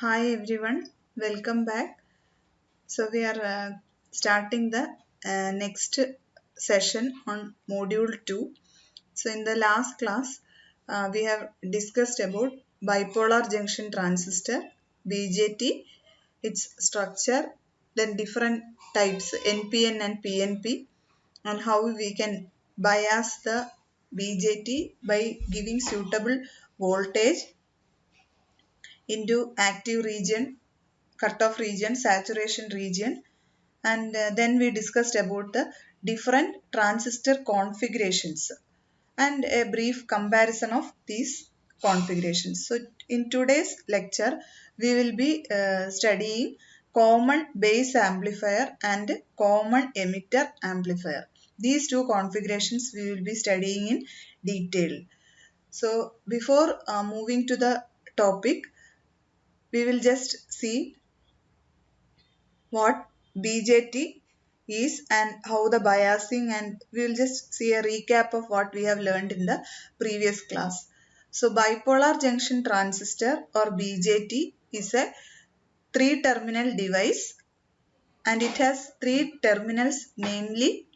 Hi everyone, welcome back. So we are starting the next session on module 2. So in the last class we have discussed about bipolar junction transistor, BJT, its structure, then different types NPN and PNP, and how we can bias the BJT by giving suitable voltage into active region, cutoff region, saturation region, and then we discussed about the different transistor configurations and a brief comparison of these configurations. So in today's lecture we will be studying common base amplifier and common emitter amplifier. These two configurations we will be studying in detail. So before moving to the topic, we will just see what BJT is and how the biasing, and we will just see a recap of what we have learned in the previous class. So bipolar junction transistor or BJT is a 3-terminal device and it has 3 terminals, namely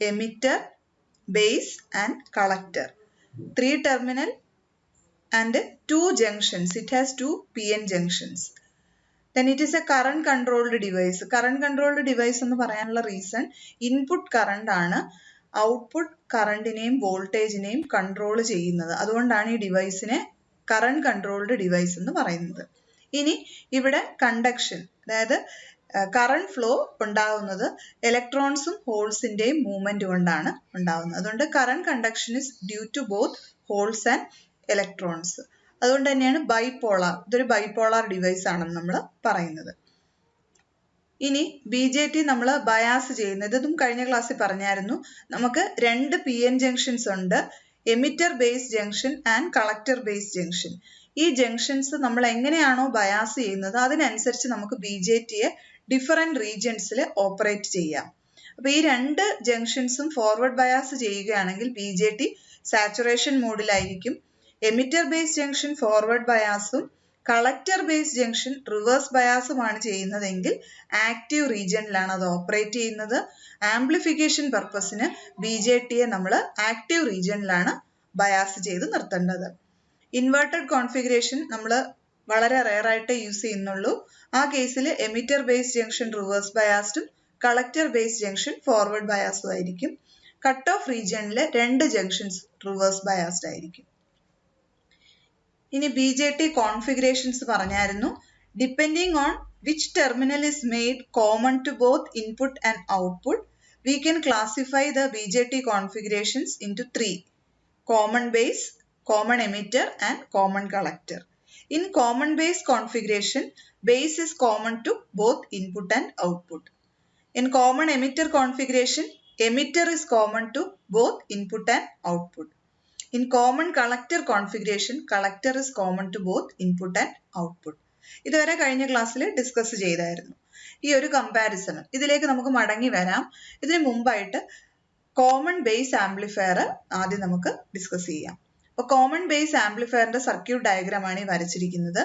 emitter, base and collector. 3 terminal and 2 junctions. It has 2 PN junctions. Then it is a current controlled device. Current controlled device എന്ന് പറയാനുള്ള reason input current ആണ് output കറണ്ടിനെയും വോൾട്ടേജിനെയും control ചെയ്യുന്നത്. അതുകൊണ്ടാണ് ഈ ഡിവൈസിനെ current controlled device എന്ന് പറയുന്നത്. ഇനി ഇവിടെ കണ്ടക്ഷൻ, അതായത് കറണ്ട് ഫ്ലോ ഉണ്ടാവുന്നത് ഇലക്ട്രോൺസും ഹോൾസിന്റെയും മൂവ്മെന്റ് കൊണ്ടാണ് ഉണ്ടാവുന്നത്. അതുകൊണ്ട് current conduction is due to both holes and electrons. അതുകൊണ്ട് തന്നെയാണ് ബൈപോളാർ, ഇതൊരു ബൈപോളാർ ഡിവൈസ് ആണെന്ന് നമ്മൾ പറയുന്നത്. ഇനി BJT നമ്മൾ ബയാസ് ചെയ്യുന്നത്, ഇതും കഴിഞ്ഞ ക്ലാസ്സിൽ പറഞ്ഞായിരുന്നു, നമുക്ക് 2 PN ജംഗ്ഷൻസ് ഉണ്ട്, emitter base junction and collector base junction. ഈ ജംഗ്ഷൻസ് നമ്മൾ എങ്ങനെയാണോ ബയാസ് ചെയ്യുന്നത് അതിനനുസരിച്ച് നമുക്ക് BJTയെ ഡിഫറെന്റ് റീജിയൻസിൽ ഓപ്പറേറ്റ് ചെയ്യാം. അപ്പൊ ഈ 2 ജംഗ്ഷൻസും ഫോർവേഡ് ബയാസ് ചെയ്യുകയാണെങ്കിൽ BJT സാച്ചുറേഷൻ മോഡിലായിരിക്കും. എമിറ്റർ ബേസ് ജംഗ്ഷൻ ഫോർവേഡ് ബയാസും കളക്ടർ ബേസ് ജംഗ്ഷൻ റിവേഴ്സ് ബയാസുമാണ് ചെയ്യുന്നതെങ്കിൽ ആക്റ്റീവ് റീജിയനിലാണ് അത് ഓപ്പറേറ്റ് ചെയ്യുന്നത്. ആംപ്ലിഫിക്കേഷൻ പർപ്പസിന് BJTയെ നമ്മൾ ആക്റ്റീവ് റീജിയനിലാണ് ബയാസ് ചെയ്ത് നിർത്തേണ്ടത്. ഇൻവേർട്ടഡ് കോൺഫിഗറേഷൻ നമ്മൾ വളരെ റെയർ ആയിട്ട് യൂസ് ചെയ്യുന്നുള്ളൂ. ആ കേസിൽ എമിറ്റർ ബേസ് ജംഗ്ഷൻ റിവേഴ്സ് ബയാസ്ഡും കളക്ടർ ബേസ് ജംഗ്ഷൻ ഫോർവേഡ് ബയാസും ആയിരിക്കും. കട്ട് ഓഫ് റീജിയനിലെ 2 ജംഗ്ഷൻസ് റിവേഴ്സ് ബയാസ്ഡ് ആയിരിക്കും. ഇനി BJT കോൺഫിഗറേഷൻസ് പറഞ്ഞായിരുന്നു. Depending on which terminal is made common to both input and output, we can classify the BJT configurations into 3: common base, common emitter and common collector. In common base configuration, base is common to both input and output. In common emitter configuration, emitter is common to both input and output. In common collector configuration, collector is common to both input and output. ഇതുവരെ കഴിഞ്ഞ ക്ലാസ്സിൽ discuss ചെയ്തായിരുന്നു. ഈ ഒരു comparison ഇതിലേക്ക് നമുക്ക് മടങ്ങി വരാം. ഇതിന് മുമ്പായിട്ട് കോമൺ ബേസ് ആംപ്ലിഫയർ ആദ്യം നമുക്ക് ഡിസ്കസ് ചെയ്യാം. അപ്പോൾ കോമൺ ബേസ് ആംപ്ലിഫയറിന്റെ സർക്യൂട്ട് ഡയഗ്രാം ആണ് ഈ വരച്ചിരിക്കുന്നത്.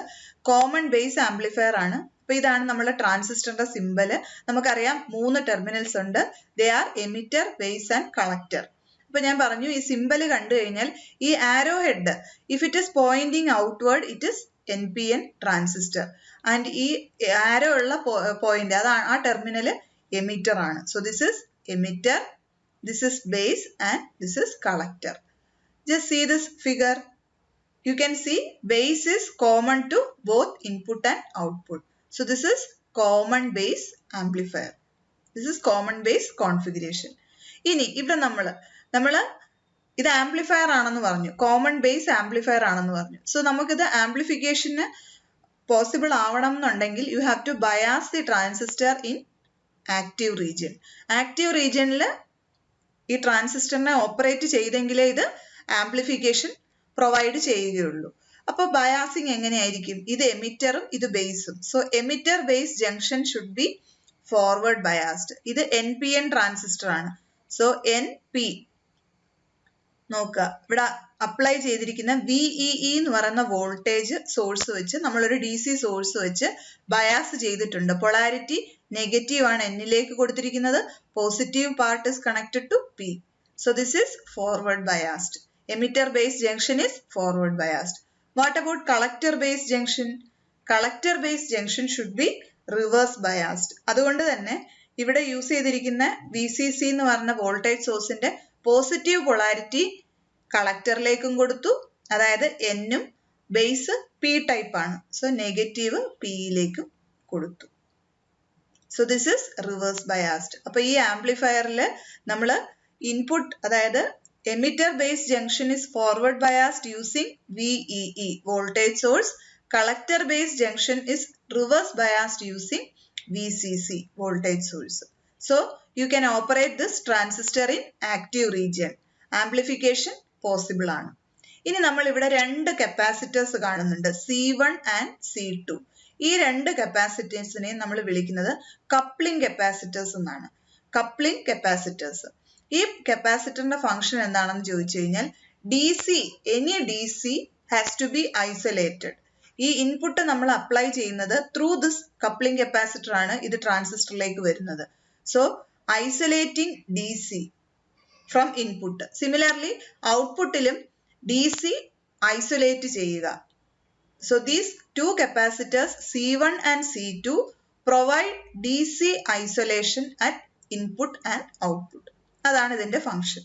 കോമൺ ബേസ് ആംപ്ലിഫയർ ആണ്. അപ്പൊ ഇതാണ് നമ്മുടെ ട്രാൻസിസ്റ്ററിന്റെ സിമ്പല്. നമുക്കറിയാം 3 ടെർമിനൽസ് ഉണ്ട്. They are emitter, base and collector. അപ്പൊ ഞാൻ പറഞ്ഞു, ഈ സിമ്പല് കണ്ടു കഴിഞ്ഞാൽ ഈ arrow head, if it is pointing outward it is NPN transistor, and ഈ ആരോ ഉള്ള പോയിന്റ് അതാണ് ആ ടെർമിനൽ എമിറ്റർ ആണ്. So this is emitter, this is base and this is collector. Just see this figure. You can see base is common to both input and output. So this is common base amplifier. This is common base configuration. ഇനി ഇവിടെ നമ്മള് ഇത് amplifier ആണെന്ന് പറഞ്ഞു, common base amplifier ആണെന്ന് പറഞ്ഞു. So നമുക്കിത് ആംപ്ലിഫിക്കേഷന് possible ആവണം എന്നുണ്ടെങ്കിൽ you have to bias the transistor in active region. Active റീജിയനിൽ ഈ ട്രാൻസിസ്റ്ററിനെ ഓപ്പറേറ്റ് ചെയ്തെങ്കിലേ ഇത് ആംപ്ലിഫിക്കേഷൻ പ്രൊവൈഡ് ചെയ്യുകയുള്ളൂ. അപ്പോൾ ബയാസിങ് എങ്ങനെയായിരിക്കും? ഇത് എമിറ്ററും ഇത് ബേസും. So emitter base junction should be forward biased. ഇത് NPN ട്രാൻസിസ്റ്റർ ആണ്. സോ NP നോക്കുക, ഇവിടെ അപ്ലൈ ചെയ്തിരിക്കുന്ന VEE എന്ന് പറയുന്ന വോൾട്ടേജ് സോഴ്സ് വെച്ച് നമ്മളൊരു DC സോഴ്സ് വെച്ച് ബയാസ് ചെയ്തിട്ടുണ്ട്. പൊളാരിറ്റി നെഗറ്റീവ് ആണ് എന്നിലേക്ക് കൊടുത്തിരിക്കുന്നത്. Positive part is connected to P. So this is forward biased. Emitter base junction is forward biased. What about collector base junction? Collector base junction should be reverse biased. അതുകൊണ്ട് തന്നെ ഇവിടെ use ചെയ്തിരിക്കുന്ന VCC എന്ന് പറഞ്ഞ voltage സോഴ്സിന്റെ positive polarity കളക്ടറിലേക്കും കൊടുത്തു, അതായത് എന്നും ബേസ് P ടൈപ്പ് ആണ്. സോ നെഗറ്റീവ് Pയിലേക്കും കൊടുത്തു. So this is reverse biased. അപ്പൊ ഈ ആംപ്ലിഫയറിൽ നമ്മൾ ഇൻപുട്ട്, അതായത് emitter base junction is forward biased using VEE voltage source. Collector base junction is reverse biased using VCC voltage source. So you can operate this transistor in active region. Amplification possible ആണ്. ഇനി നമ്മൾ ഇവിടെ രണ്ട് capacitors കാണുന്നുണ്ട്, C1 and C2. ഈ രണ്ട് കപ്പാസിറ്റേഴ്സിനെ നമ്മൾ വിളിക്കുന്നത് കപ്ലിംഗ് കപ്പാസിറ്റേഴ്സ് എന്നാണ്. Coupling capacitors. ഈ കപ്പാസിറ്ററിന്റെ ഫംഗ്ഷൻ എന്താണെന്ന് ചോദിച്ചു കഴിഞ്ഞാൽ any DC has to be isolated. ഈ ഇൻപുട്ട് നമ്മൾ അപ്ലൈ ചെയ്യുന്നത് ത്രൂ ദിസ് കപ്ലിംഗ് കപ്പാസിറ്റർ ആണ് ഇത് ട്രാൻസിസ്റ്ററിലേക്ക് വരുന്നത്. So isolating DC from input. Similarly ഔട്ട്പുട്ടിലും DC ഐസൊലേറ്റ് ചെയ്യുക. So these two capacitors C1 and C2 provide DC isolation at input and output. അതാണ് ഇതിന്റെ ഫംഗ്ഷൻ.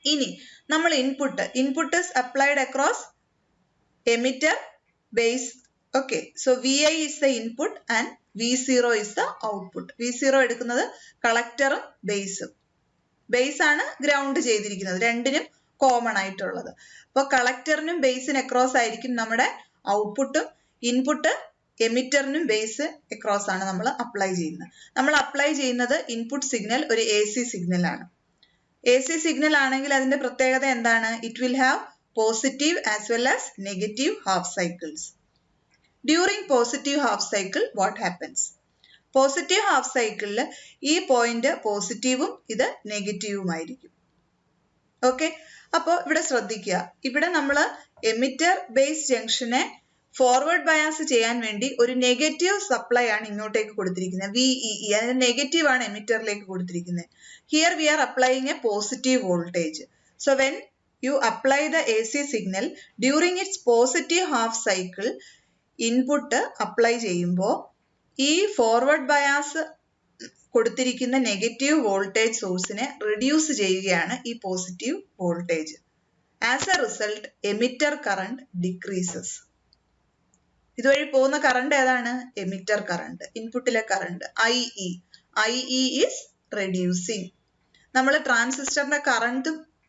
ഇനി നമ്മൾ input is applied across emitter base. Okay, so VI is the input and V0 is the output. V0 എടുക്കുന്നത് കളക്ടറും ബേസും. Base ആണ് ground ചെയ്തിരിക്കുന്നത്, രണ്ടിനും common ആയിട്ടുള്ളത്. അപ്പോൾ കളക്ടറിനും ബേസിന് അക്രോസ് ആയിരിക്കും നമ്മുടെ ഔട്ട്പുട്ടും. ഇൻപുട്ട് എമിറ്ററിനും ബേസ് അക്രോസ് ആണ് നമ്മൾ അപ്ലൈ ചെയ്യുന്നത്. നമ്മൾ അപ്ലൈ ചെയ്യുന്നത് ഇൻപുട്ട് സിഗ്നൽ ഒരു AC സിഗ്നൽ ആണ്. AC സിഗ്നൽ ആണെങ്കിൽ അതിന്റെ പ്രത്യേകത എന്താണ്? It will have positive as well as negative half cycles. During positive half cycle, what happens? Positive half cycle ഈ പോയിന്റ് പോസിറ്റീവും ഇത് നെഗറ്റീവും ആയിരിക്കും. ഓക്കെ, അപ്പോൾ ഇവിടെ ശ്രദ്ധിക്കുക, ഇവിടെ നമ്മൾ എമിറ്റർ ബേസ് ജംഗ്ഷനെ ഫോർവേഡ് ബയാസ് ചെയ്യാൻ വേണ്ടി ഒരു നെഗറ്റീവ് സപ്ലൈ ആണ് ഇങ്ങോട്ടേക്ക് കൊടുത്തിരിക്കുന്നത്, VEE. അതിന് നെഗറ്റീവ് ആണ് എമിറ്ററിലേക്ക് കൊടുത്തിരിക്കുന്നത്. Here we are applying A positive voltage. So when you apply the AC signal during its positive half cycle, input apply ചെയ്യുമ്പോൾ ഈ ഫോർവേഡ് ബയാസ് കൊടുത്തിരിക്കുന്ന നെഗറ്റീവ് വോൾട്ടേജ് സോഴ്സിനെ റിഡ്യൂസ് ചെയ്യുകയാണ് ഈ positive voltage. As a result emitter current decreases. ഇതുവഴി പോകുന്ന current ഏതാണ്? Emitter current, ഇൻപുട്ടിലെ കറണ്ട് IE is reducing. നമ്മൾ ട്രാൻസിസ്റ്ററിന്റെ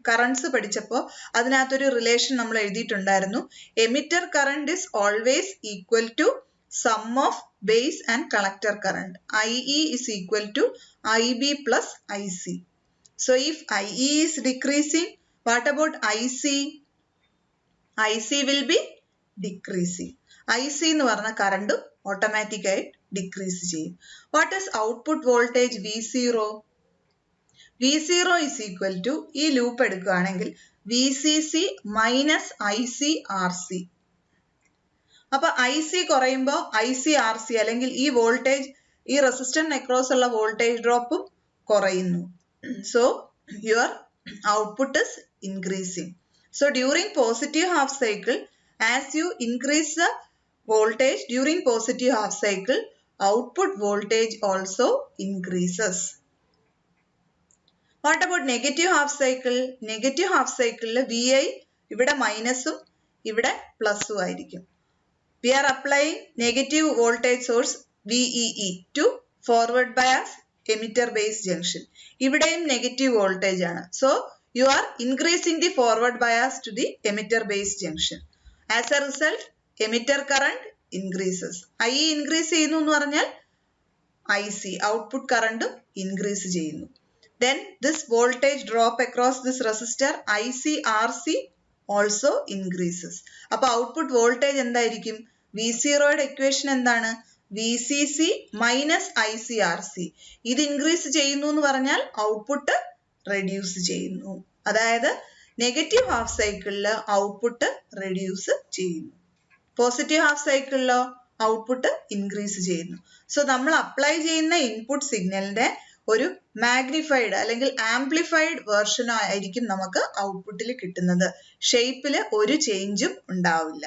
കറണ്ട്സ് പഠിച്ചപ്പോൾ അതിനകത്തൊരു റിലേഷൻ നമ്മൾ എഴുതിയിട്ടുണ്ടായിരുന്നു. Emitter current is always equal to sum of base and collector current. IE is equal to IB plus IC. So if IE is decreasing, what about IC? IC will be decreasing. IC എന്ന് പറഞ്ഞ current automatic ആയിട്ട് decrease ചെയ്യും. What is output voltage? V0. V0 is equal to, ഈ loop എടുക്കുകയാണെങ്കിൽ VCC minus ICRC. അപ്പൊ IC കുറയുമ്പോൾ ICRC അല്ലെങ്കിൽ ഈ വോൾട്ടേജ്, ഈ റെസിസ്റ്ററിന് അക്രോസ് ഉള്ള വോൾട്ടേജ് ഡ്രോപ്പും കുറയുന്നു. So your output is increasing. So during positive half cycle, as you increase the voltage during positive half cycle, output voltage also increases. What about negative half cycle? Negative half സൈക്കിളിൽ VI ഇവിടെ മൈനസും ഇവിടെ പ്ലസും ആയിരിക്കും. We are applying negative voltage source VEE to forward bias emitter base junction. ഇവിടെയും negative voltage ആണ്. So you are increasing the forward bias to the emitter base junction. As a result emitter current increases. IE increase ചെയ്യുന്നു എന്ന് പറഞ്ഞാൽ IC output കറണ്ടും increase ചെയ്യുന്നു. Then this voltage drop across this resistor ICRC also increases. അപ്പോൾ output voltage എന്തായിരിക്കും? V0യുടെ equation എന്താണ്? VCC minus ICRC. ഇത് increase ചെയ്യുന്നു എന്ന് പറഞ്ഞാൽ ഔട്ട്പുട്ട് റെഡ്യൂസ് ചെയ്യുന്നു. അതായത് നെഗറ്റീവ് ഹാഫ് സൈക്കിളിൽ ഔട്ട്പുട്ട് റെഡ്യൂസ് ചെയ്യുന്നു. പോസിറ്റീവ് ഹാഫ് സൈക്കിളിലോ ഔട്ട്പുട്ട് ഇൻക്രീസ് ചെയ്യുന്നു. സോ നമ്മൾ അപ്ലൈ ചെയ്യുന്ന ഇൻപുട്ട് സിഗ്നലിന്റെ ഒരു മാഗ്നിഫൈഡ് അല്ലെങ്കിൽ ആംപ്ലിഫൈഡ് വേർഷൻ ആയിരിക്കും നമുക്ക് ഔട്ട്പുട്ടിൽ കിട്ടുന്നത്. ഷേപ്പിൽ ഒരു ചേഞ്ചും ഉണ്ടാവില്ല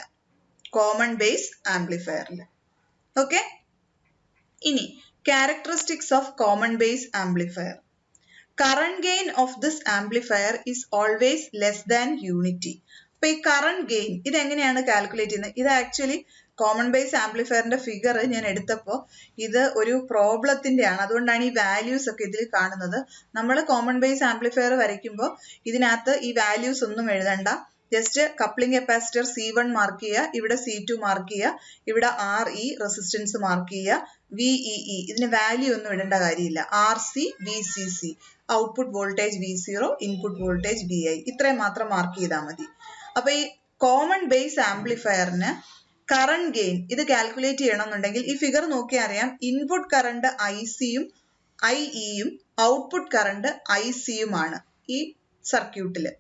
കോമൺ ബേസ് ആംപ്ലിഫയറിൽ. ഓക്കെ, ഇനി characteristics of common base amplifier. Current gain of this amplifier is always less than unity. അപ്പൊ ഈ കറന്റ് ഗെയിൻ ഇതെങ്ങനെയാണ് കാൽക്കുലേറ്റ് ചെയ്യുന്നത്? ഇത് ആക്ച്വലി കോമൺ ബേസ് ആംപ്ലിഫയറിന്റെ ഫിഗർ ഞാൻ എടുത്തപ്പോൾ ഇത് ഒരു പ്രോബ്ലത്തിന്റെ ആണ്, അതുകൊണ്ടാണ് ഈ വാല്യൂസ് ഒക്കെ ഇതിൽ കാണുന്നത്. നമ്മൾ കോമൺ ബേസ് ആംപ്ലിഫയർ വരയ്ക്കുമ്പോൾ ഇതിനകത്ത് ഈ വാല്യൂസ് ഒന്നും എഴുതണ്ട. Just coupling capacitor C1 mark ചെയ്യുക, ഇവിടെ C2 മാർക്ക് ചെയ്യുക, ഇവിടെ RE റെസിസ്റ്റൻസ് മാർക്ക് ചെയ്യുക, VEE ഇതിന് വാല്യൂ ഒന്നും ഇടേണ്ട കാര്യമില്ല, RC VCC output voltage V0 input voltage VI ഇത്രയും മാത്രം മാർക്ക് ചെയ്താൽ മതി. അപ്പൊ ഈ കോമൺ ബേസ് ആംപ്ലിഫയറിന് കറന്റ് ഗെയിൻ ഇത് കാൽക്കുലേറ്റ് ചെയ്യണമെന്നുണ്ടെങ്കിൽ ഈ ഫിഗർ നോക്കിയാൽ അറിയാം. ഇൻപുട്ട് കറണ്ട് ICയും IEയും ഔട്ട്പുട്ട് കറണ്ട് ICയുമാണ് ഈ സർക്യൂട്ടില്.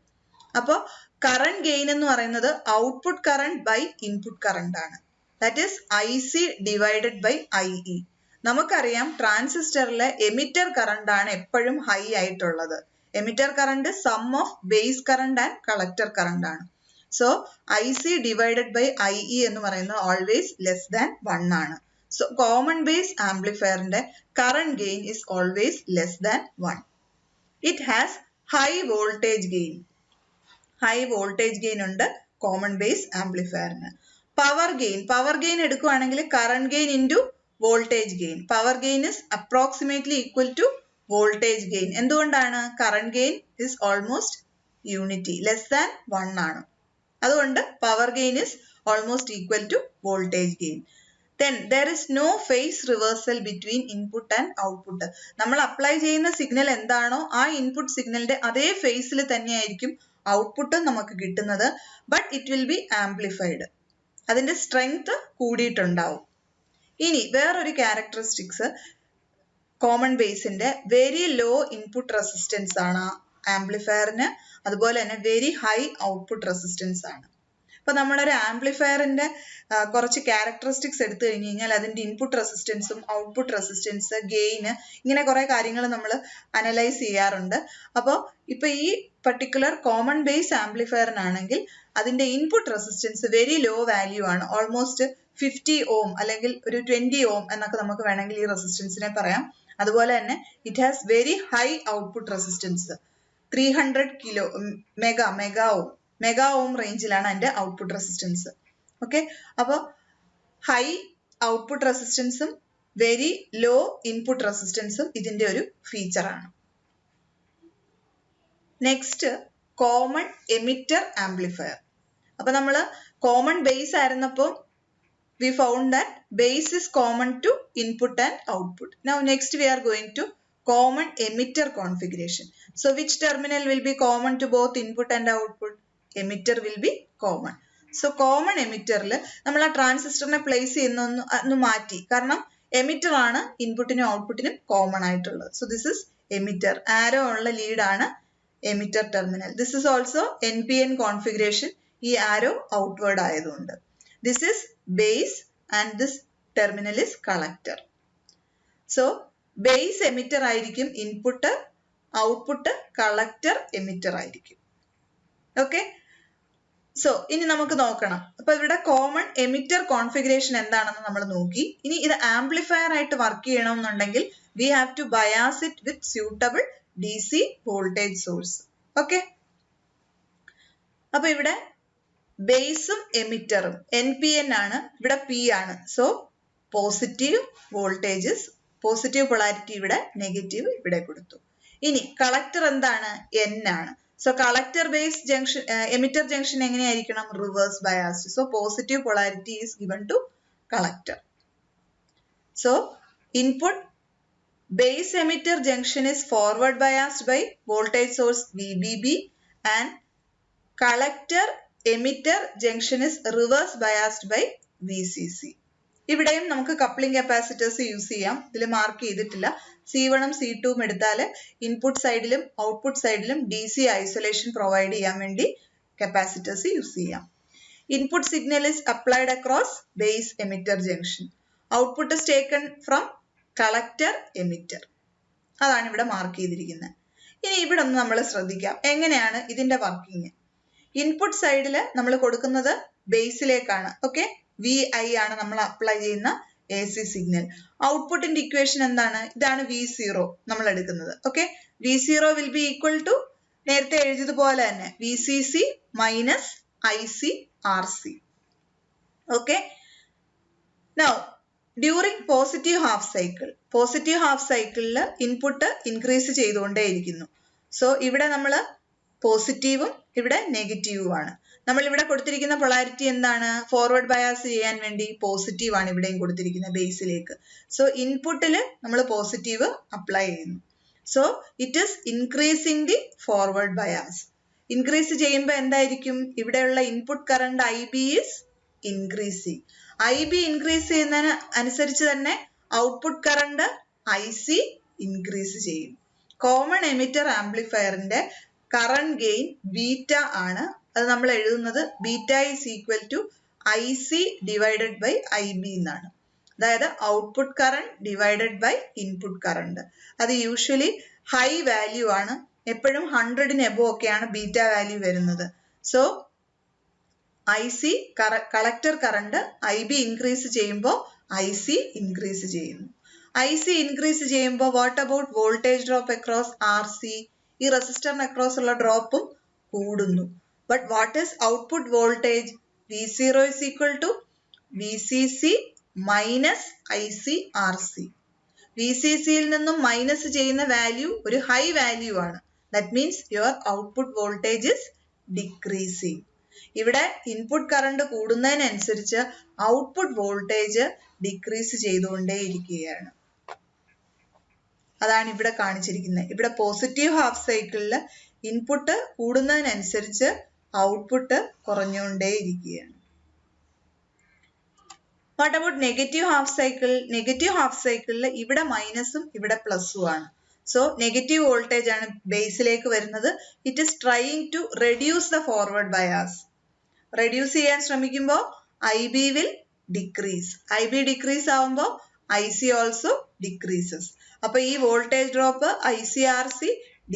അപ്പോൾ കറന്റ് ഗെയിൻ എന്ന് പറയുന്നത് output current by input current ആണ്. That is IC divided by IE. നമുക്കറിയാം ട്രാൻസിസ്റ്ററിലെ എമിറ്റർ കറണ്ട് ആണ് എപ്പോഴും ഹൈ ആയിട്ടുള്ളത്. Emitter current sum of base current and collector current ആണ്. So IC divided by IE എന്ന് പറയുന്നത് ഓൾവേസ് ലെസ് ദാൻ 1 ആണ്. സോ കോമൺ ബേസ് ആംപ്ലിഫയറിന്റെ current gain is always less than 1. It has high voltage gain. High voltage gain ഉണ്ട് common base ആംപ്ലിഫയറിന്. Power gain എടുക്കുകയാണെങ്കിൽ current gain into voltage gain. Power gain is approximately equal to voltage gain. എന്തുകൊണ്ടാണ്? Current gain is almost unity, less than 1 ആണ്. അതുകൊണ്ട് power gain is almost equal to voltage gain. Then there is no phase reversal between input and output. നമ്മൾ apply ചെയ്യുന്ന signal എന്താണോ ആ input സിഗ്നലിന്റെ അതേ ഫേസിൽ തന്നെയായിരിക്കും ഔട്ട്പുട്ട് നമുക്ക് കിട്ടുന്നത്. But it will be amplified, അതിന്റെ സ്ട്രെങ്ത് കൂടിയിട്ടുണ്ടാവും. ഇനി വേറൊരു ക്യാരക്ടറിസ്റ്റിക്സ് കോമൺ ബേസിന്റെ വെരി ലോ ഇൻപുട്ട് റെസിസ്റ്റൻസ് ആണ് ആംപ്ലിഫയറിന്, അതുപോലെ തന്നെ വെരി ഹൈ ഔട്ട്പുട്ട് റെസിസ്റ്റൻസ് ആണ്. അപ്പൊ നമ്മളൊരു ആംപ്ലിഫയറിന്റെ കുറച്ച് ക്യാരക്ടറിസ്റ്റിക്സ് എടുത്തു കഴിഞ്ഞ് കഴിഞ്ഞാൽ അതിന്റെ ഇൻപുട്ട് റെസിസ്റ്റൻസും ഔട്ട്പുട്ട് റെസിസ്റ്റൻസ്, ഗെയിന്, ഇങ്ങനെ കുറെ കാര്യങ്ങൾ നമ്മൾ അനലൈസ് ചെയ്യാറുണ്ട്. അപ്പോൾ ഇപ്പൊ ഈ പർട്ടിക്കുലർ കോമൺ ബേസ് ആംപ്ലിഫയറിനാണെങ്കിൽ അതിന്റെ input resistance very low value ആണ്, ഓൾമോസ്റ്റ് 50 ഓം അല്ലെങ്കിൽ ഒരു 20 ഓം എന്നൊക്കെ നമുക്ക് വേണമെങ്കിൽ ഈ റെസിസ്റ്റൻസിനെ പറയാം. അതുപോലെ തന്നെ it has very high output resistance, 300 kilo mega ohm റേഞ്ചിലാണ് അതിന്റെ ഔട്ട്പുട്ട് റെസിസ്റ്റൻസ്. ഓക്കെ, അപ്പോൾ ഹൈ ഔട്ട്പുട്ട് റെസിസ്റ്റൻസും വെരി ലോ ഇൻപുട്ട് റെസിസ്റ്റൻസും ഇതിന്റെ ഒരു ഫീച്ചറാണ്. Next common emitter amplifier. അപ്പൊ നമ്മൾ കോമൺ ബേസ് ആയിരുന്നപ്പോൾ we found that base is common to input and output. Now next we are going to common emitter configuration. So which terminal will be common to both input and output? Emitter will be common. So common emitter-ൽ നമ്മൾ ആ ട്രാൻസിസ്റ്ററിനെ place ചെയ്യുന്ന മാറ്റി, കാരണം emitter ആണ് ഇൻപുട്ടിനും ഔട്ട്പുട്ടിനും common ആയിട്ടുള്ളത്. So this is emitter. ആരോ ഉള്ള ലീഡ് ആണ് emitter terminal. This is also NPN configuration. ഈ ആരോ ഔട്ട്വേർഡ് ആയതുകൊണ്ട്. This is base and this terminal is collector. So base emitter ആയിരിക്കും ഇൻപുട്ട്, ഔട്ട്പുട്ട് കളക്ടർ എമിറ്റർ ആയിരിക്കും. ഓക്കെ, സോ ഇനി നമുക്ക് നോക്കണം. അപ്പൊ ഇവിടെ കോമൺ എമിറ്റർ കോൺഫിഗറേഷൻ എന്താണെന്ന് നമ്മൾ നോക്കി. ഇനി ഇത് ആംപ്ലിഫയർ ആയിട്ട് വർക്ക് ചെയ്യണമെന്നുണ്ടെങ്കിൽ we have to bias it with suitable DC voltage source. Okay, അപ്പൊ ഇവിടെ ബേസും എമിറ്ററും NPN ആണ്, ഇവിടെ P ആണ്. So positive voltages, positive polarity ഇവിടെ, നെഗറ്റീവ് ഇവിടെ കൊടുത്തു. ഇനി കളക്ടർ എന്താണ്? N ആണ്. So collector base junction, emitter junction എങ്ങനെയായിരിക്കണം? Reverse biased. So positive polarity is given to collector. So input base emitter junction is forward biased by voltage source VBB and collector emitter junction is reverse biased by VCC. ഇവിടെയും നമുക്ക് coupling capacitors use ചെയ്യാം. ഇതിൽ mark ചെയ്തിട്ടില്ല. C1ഉം C2ഉം എടുത്താൽ input സൈഡിലും output സൈഡിലും DC isolation provide ചെയ്യാൻ വേണ്ടി കപ്പാസിറ്റേഴ്സ് യൂസ് ചെയ്യാം. Input signal is applied across base emitter junction. Output is taken from collector emitter. അതാണ് ഇവിടെ മാർക്ക് ചെയ്തിരിക്കുന്നത്. ഇനി ഇവിടെ ഒന്ന് നമ്മൾ ശ്രദ്ധിക്കാം എങ്ങനെയാണ് ഇതിന്റെ വർക്കിംഗ്. ഇൻപുട്ട് സൈഡിൽ നമ്മൾ കൊടുക്കുന്നത് ബേസിലേക്കാണ്. ഓക്കെ, VI ആണ് നമ്മൾ അപ്ലൈ ചെയ്യുന്ന AC സിഗ്നൽ. ഔട്ട്പുട്ടിന്റെ ഇക്വേഷൻ എന്താണ്? ഇതാണ് V0 നമ്മൾ എടുക്കുന്നത്. Okay, V0 will be equal to നേരത്തെ എഴുതിയതുപോലെ തന്നെ VCC minus IC RC. Okay. Now, during positive half cycle input increase ചെയ്തുകൊണ്ടേ ഇരിക്കുന്നു. So, ഇവിടെ നമ്മൾ പോസിറ്റീവും ഇവിടെ നെഗറ്റീവും ആണ്. നമ്മൾ ഇവിടെ കൊടുത്തിരിക്കുന്ന പൊളാരിറ്റി എന്താണ്? ഫോർവേഡ് ബയാസ് ചെയ്യാൻ വേണ്ടി പോസിറ്റീവ് ആണ് ഇവിടെയും കൊടുത്തിരിക്കുന്നത് ബേസിലേക്ക്. സോ ഇൻപുട്ടിൽ നമ്മൾ പോസിറ്റീവ് അപ്ലൈ ചെയ്യുന്നു. So it is increasing the forward bias. Increase ചെയ്യുമ്പോൾ എന്തായിരിക്കും? ഇവിടെയുള്ള input current IB is increasing. IB increase ചെയ്യുന്നതിന് അനുസരിച്ച് തന്നെ ഔട്ട്പുട്ട് കറണ്ട് IC ഇൻക്രീസ് ചെയ്യും. കോമൺ എമിറ്റർ ആംപ്ലിഫയറിന്റെ കറണ്ട് ഗെയിൻ ബീറ്റ ആണ്. അത് നമ്മൾ എഴുതുന്നത് beta is equal to IC divided by IB എന്നാണ്. അതായത് output current divided by input current. അത് യൂഷ്വലി ഹൈ വാല്യൂ ആണ്. എപ്പോഴും 100ന് എബോ ഒക്കെയാണ് ബീറ്റ വാല്യൂ വരുന്നത്. So IC collector current IB increase ചെയ്യുമ്പോൾ IC ഇൻക്രീസ് ചെയ്യുന്നു. IC ഇൻക്രീസ് ചെയ്യുമ്പോൾ what about voltage drop across RC? ഈ റെസിസ്റ്ററിന് അക്രോസ് ഉള്ള ഡ്രോപ്പും കൂടുന്നു. But what is output voltage? V0 is equal to VCC minus IC RC. VCCയിൽ നിന്നും minus ചെയ്യുന്ന value ഒരു ഹൈ വാല്യൂ ആണ്. That means your output voltage is decreasing. ഇവിടെ input current കൂടുന്നതിനനുസരിച്ച് ഔട്ട്പുട്ട് വോൾട്ടേജ് ഡിക്രീസ് ചെയ്തുകൊണ്ടേയിരിക്കുകയാണ്. അതാണ് ഇവിടെ കാണിച്ചിരിക്കുന്നത്. ഇവിടെ പോസിറ്റീവ് ഹാഫ് സൈക്കിളിൽ ഇൻപുട്ട് കൂടുന്നതിനനുസരിച്ച് ഔട്ട്പുട്ട് കുറഞ്ഞുകൊണ്ടേയിരിക്കുകയാണ്. What about negative half cycle? Negative half സൈക്കിളിൽ ഇവിടെ മൈനസും ഇവിടെ പ്ലസും ആണ്. സോ നെഗറ്റീവ് വോൾട്ടേജ് ആണ് ബേസിലേക്ക് വരുന്നത്. It is trying to reduce the forward bias. Reduce ചെയ്യാൻ ശ്രമിക്കുമ്പോൾ IB will decrease. IB decrease ആവുമ്പോൾ IC ഓൾസോ ഡിക്രീസസ്. അപ്പൊ ഈ വോൾട്ടേജ് ഡ്രോപ്പ് IC/RC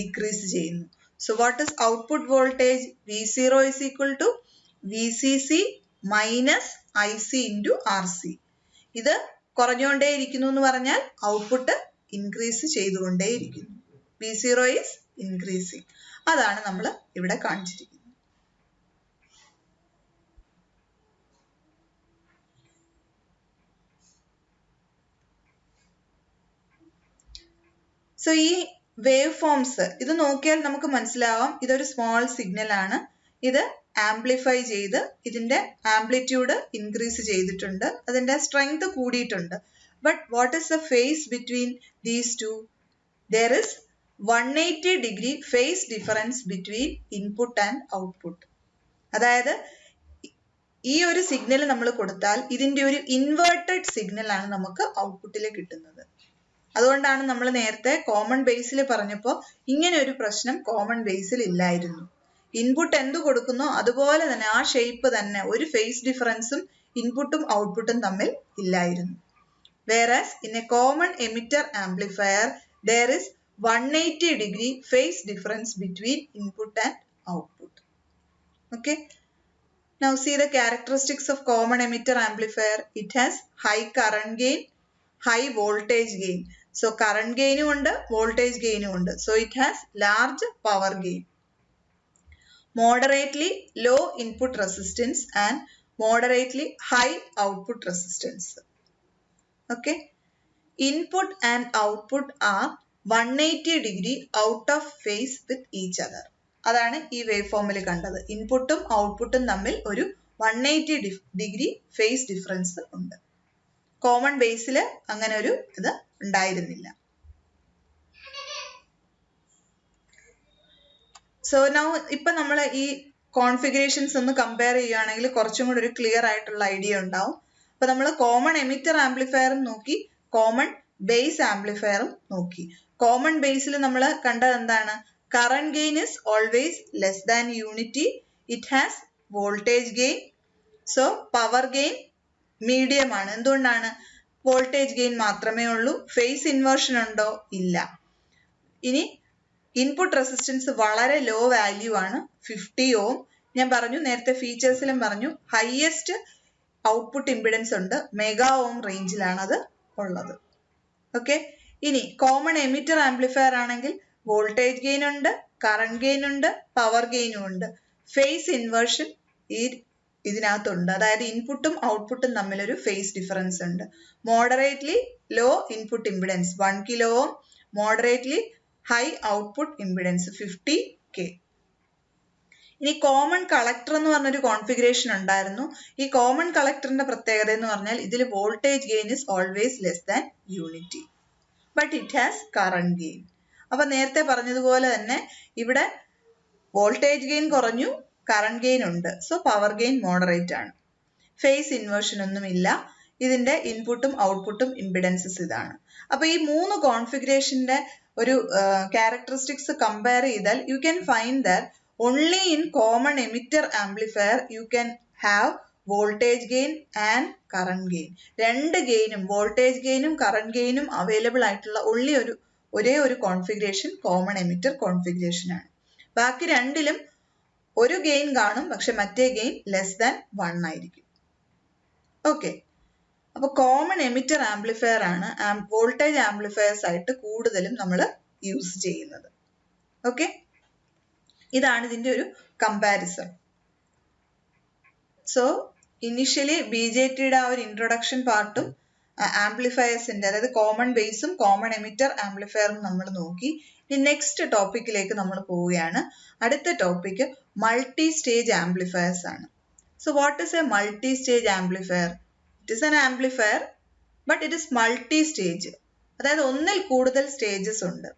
ഡിക്രീസ് ചെയ്യുന്നു. So what is output voltage? V0 is equal to VCC minus IC into RC. ഇത് കുറഞ്ഞുകൊണ്ടേയിരിക്കുന്നു എന്ന് പറഞ്ഞാൽ ഔട്ട്പുട്ട് ഇൻക്രീസ് ചെയ്തുകൊണ്ടേയിരിക്കുന്നു. V0 is increasing. അതാണ് നമ്മൾ ഇവിടെ കാണിച്ചിരിക്കുന്നത്. സോ ഈ വേവ് ഫോംസ് ഇത് നോക്കിയാൽ നമുക്ക് മനസ്സിലാവാം ഇതൊരു സ്മോൾ സിഗ്നൽ ആണ്. ഇത് ആംപ്ലിഫൈ ചെയ്ത് ഇതിന്റെ ആംപ്ലിറ്റ്യൂഡ് ഇൻക്രീസ് ചെയ്തിട്ടുണ്ട്, അതിന്റെ സ്ട്രെങ്ത് കൂടിയിട്ടുണ്ട്. But what is the phase between these two? There is 180 degree phase difference between input and output. അതായത് ഈ ഒരു സിഗ്നൽ നമ്മൾ കൊടുത്താൽ ഇതിന്റെ ഒരു ഇൻവേർട്ടഡ് സിഗ്നൽ ആണ് നമുക്ക് ഔട്ട്പുട്ടിൽ കിട്ടുന്നത്. അതുകൊണ്ടാണ് നമ്മൾ നേരത്തെ കോമൺ ബേസിൽ പറഞ്ഞപ്പോൾ ഇങ്ങനെ ഒരു പ്രശ്നം കോമൺ ബേസിൽ ഇല്ലായിരുന്നു. ഇൻപുട്ട് എന്ത് കൊടുക്കുന്നോ അതുപോലെ തന്നെ ആ ഷേപ്പ് തന്നെ, ഒരു ഫേസ് ഡിഫറൻസും ഇൻപുട്ടും ഔട്ട്പുട്ടും തമ്മിൽ ഇല്ലായിരുന്നു. Whereas in a common emitter amplifier there is 180 degree phase difference between input and output. Okay. Now see the characteristics of common emitter amplifier. It has high current gain, high voltage gain. So current gain ഉണ്ട്, voltage gain ഉണ്ട്. So it has large power gain. Moderately low input resistance and moderately high output resistance. Okay. Input and output are 180 degree out of phase with each other. അതാണ് ഈ wave ഫോമിൽ കണ്ടത്. ഇൻപുട്ടും ഔട്ട്പുട്ടും തമ്മിൽ ഒരു 180 ഡിഗ്രി ഫേസ് ഡിഫറൻസ് ഉണ്ട്. Common ബേസിൽ അങ്ങനെ ഒരു ഇത് ഉണ്ടായിരുന്നില്ല. സോ നൗ ഇപ്പൊ നമ്മൾ ഈ കോൺഫിഗറേഷൻസ് ഒന്ന് കമ്പയർ ചെയ്യുകയാണെങ്കിൽ കുറച്ചും കൂടി ഒരു ക്ലിയർ ആയിട്ടുള്ള ഐഡിയ ഉണ്ടാവും. അപ്പൊ നമ്മൾ കോമൺ എമിറ്റർ ആംപ്ലിഫയറും നോക്കി, കോമൺ ബേസ് ആംപ്ലിഫയറും നോക്കി. കോമൺ ബേസിൽ നമ്മൾ കണ്ടത് എന്താണ്? Current gain is always less than unity. It has voltage gain. So power gain medium ആണ്. എന്തുകൊണ്ടാണ്? വോൾട്ടേജ് ഗെയിൻ മാത്രമേ ഉള്ളൂ. ഫേസ് ഇൻവേർഷൻ ഉണ്ടോ? ഇല്ല. ഇനി ഇൻപുട്ട് റെസിസ്റ്റൻസ് വളരെ ലോ വാല്യൂ ആണ്, 50 ഓം. ഞാൻ പറഞ്ഞു നേരത്തെ ഫീച്ചേഴ്സിലും പറഞ്ഞു, ഹയസ്റ്റ് ഔട്ട്പുട്ട് ഇമ്പിഡൻസ് ഉണ്ട്, മെഗാ ഓം റേഞ്ചിലാണ് അത് ഉള്ളത്. ഓക്കെ. ഇനി കോമൺ എമിറ്റർ ആംപ്ലിഫയർ ആണെങ്കിൽ വോൾട്ടേജ് ഗെയിൻ ഉണ്ട്, കറന്റ് ഗെയിൻ ഉണ്ട്, പവർ ഗെയിനും ഉണ്ട്. ഫേസ് ഇൻവേർഷൻ ഇതിനകത്തുണ്ട്. അതായത് ഇൻപുട്ടും ഔട്ട്പുട്ടും തമ്മിലൊരു ഫേസ് ഡിഫറൻസ് ഉണ്ട്. Moderately low input impedance 1 kilo ohm, moderately high output impedance 50K. ഇനി കോമൺ കളക്ടർ എന്ന് പറഞ്ഞൊരു കോൺഫിഗറേഷൻ ഉണ്ടായിരുന്നു. ഈ കോമൺ കളക്ടറിന്റെ പ്രത്യേകത എന്ന് പറഞ്ഞാൽ ഇതിൽ voltage gain is always less than unity, but it has current gain. അപ്പൊ നേരത്തെ പറഞ്ഞതുപോലെ തന്നെ ഇവിടെ വോൾട്ടേജ് ഗെയിൻ കുറഞ്ഞു, കറന്റ് ഗെയിൻ ഉണ്ട്. സോ പവർ ഗെയിൻ മോഡറേറ്റ് ആണ്. ഫേസ് ഇൻവേർഷൻ ഒന്നുമില്ല. ഇതിന്റെ ഇൻപുട്ടും ഔട്ട്പുട്ടും ഇമ്പിഡൻസസ് ഇതാണ്. അപ്പൊ ഈ 3 കോൺഫിഗറേഷന്റെ ഒരു ക്യാരക്ടറിസ്റ്റിക്സ് കമ്പയർ ചെയ്താൽ you can find that only in common emitter amplifier you can have voltage gain and current gain. രണ്ട് ഗെയിനും വോൾട്ടേജ് ഗെയിനും കറന്റ് ഗെയിനും അവൈലബിൾ ആയിട്ടുള്ള ഒരേ ഒരു കോൺഫിഗറേഷൻ കോമൺ എമിറ്റർ കോൺഫിഗറേഷൻ ആണ്. ബാക്കി രണ്ടിലും ഒരു ഗെയിൻ കാണും, പക്ഷെ മറ്റേ ഗെയിൻ ലെസ് ദാൻ 1 ആയിരിക്കും. ഓക്കെ. അപ്പൊ കോമൺ എമിറ്റർ ആംപ്ലിഫയർ ആണ് വോൾട്ടേജ് ആംപ്ലിഫയേഴ്സ് ആയിട്ട് കൂടുതലും നമ്മൾ യൂസ് ചെയ്യുന്നത്. ഓക്കെ. ഇതാണ് ഇതിന്റെ ഒരു കമ്പാരിസൺ. സോ ഇനിഷ്യലി BJTയുടെ ആ ഒരു ഇൻട്രൊഡക്ഷൻ പാർട്ടും ആംപ്ലിഫയേഴ്സിന്റെ, അതായത് കോമൺ ബേസും കോമൺ എമിറ്റർ ആംപ്ലിഫയറും നമ്മൾ നോക്കി. ഇനി നെക്സ്റ്റ് ടോപ്പിക്കിലേക്ക് നമ്മൾ പോവുകയാണ്. അടുത്ത ടോപ്പിക് മൾട്ടി സ്റ്റേജ് ആംപ്ലിഫയേഴ്സ് ആണ്. So what is A multi stage amplifier? It is an amplifier but it is multi stage. അതായത് ഒന്നിൽ കൂടുതൽ സ്റ്റേജസ് ഉണ്ട്.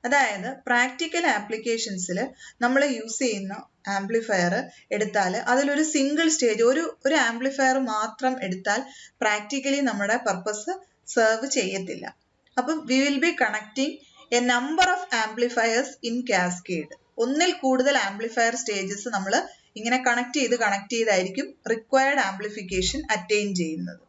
അതായത് പ്രാക്ടിക്കൽ ആപ്ലിക്കേഷൻസിൽ നമ്മൾ യൂസ് ചെയ്യുന്ന ആംപ്ലിഫയർ എടുത്താൽ അതിലൊരു സിംഗിൾ സ്റ്റേജ്, ഒരു ആംപ്ലിഫയർ മാത്രം എടുത്താൽ പ്രാക്ടിക്കലി നമ്മുടെ പർപ്പസ് സെർവ് ചെയ്യത്തില്ല. അപ്പം we will be connecting a number of amplifiers in cascade. ഒന്നിൽ കൂടുതൽ ആംപ്ലിഫയർ സ്റ്റേജസ് നമ്മൾ ഇങ്ങനെ കണക്ട് ചെയ്തായിരിക്കും റിക്വയർഡ് ആംപ്ലിഫിക്കേഷൻ അറ്റൈൻ ചെയ്യുന്നത്.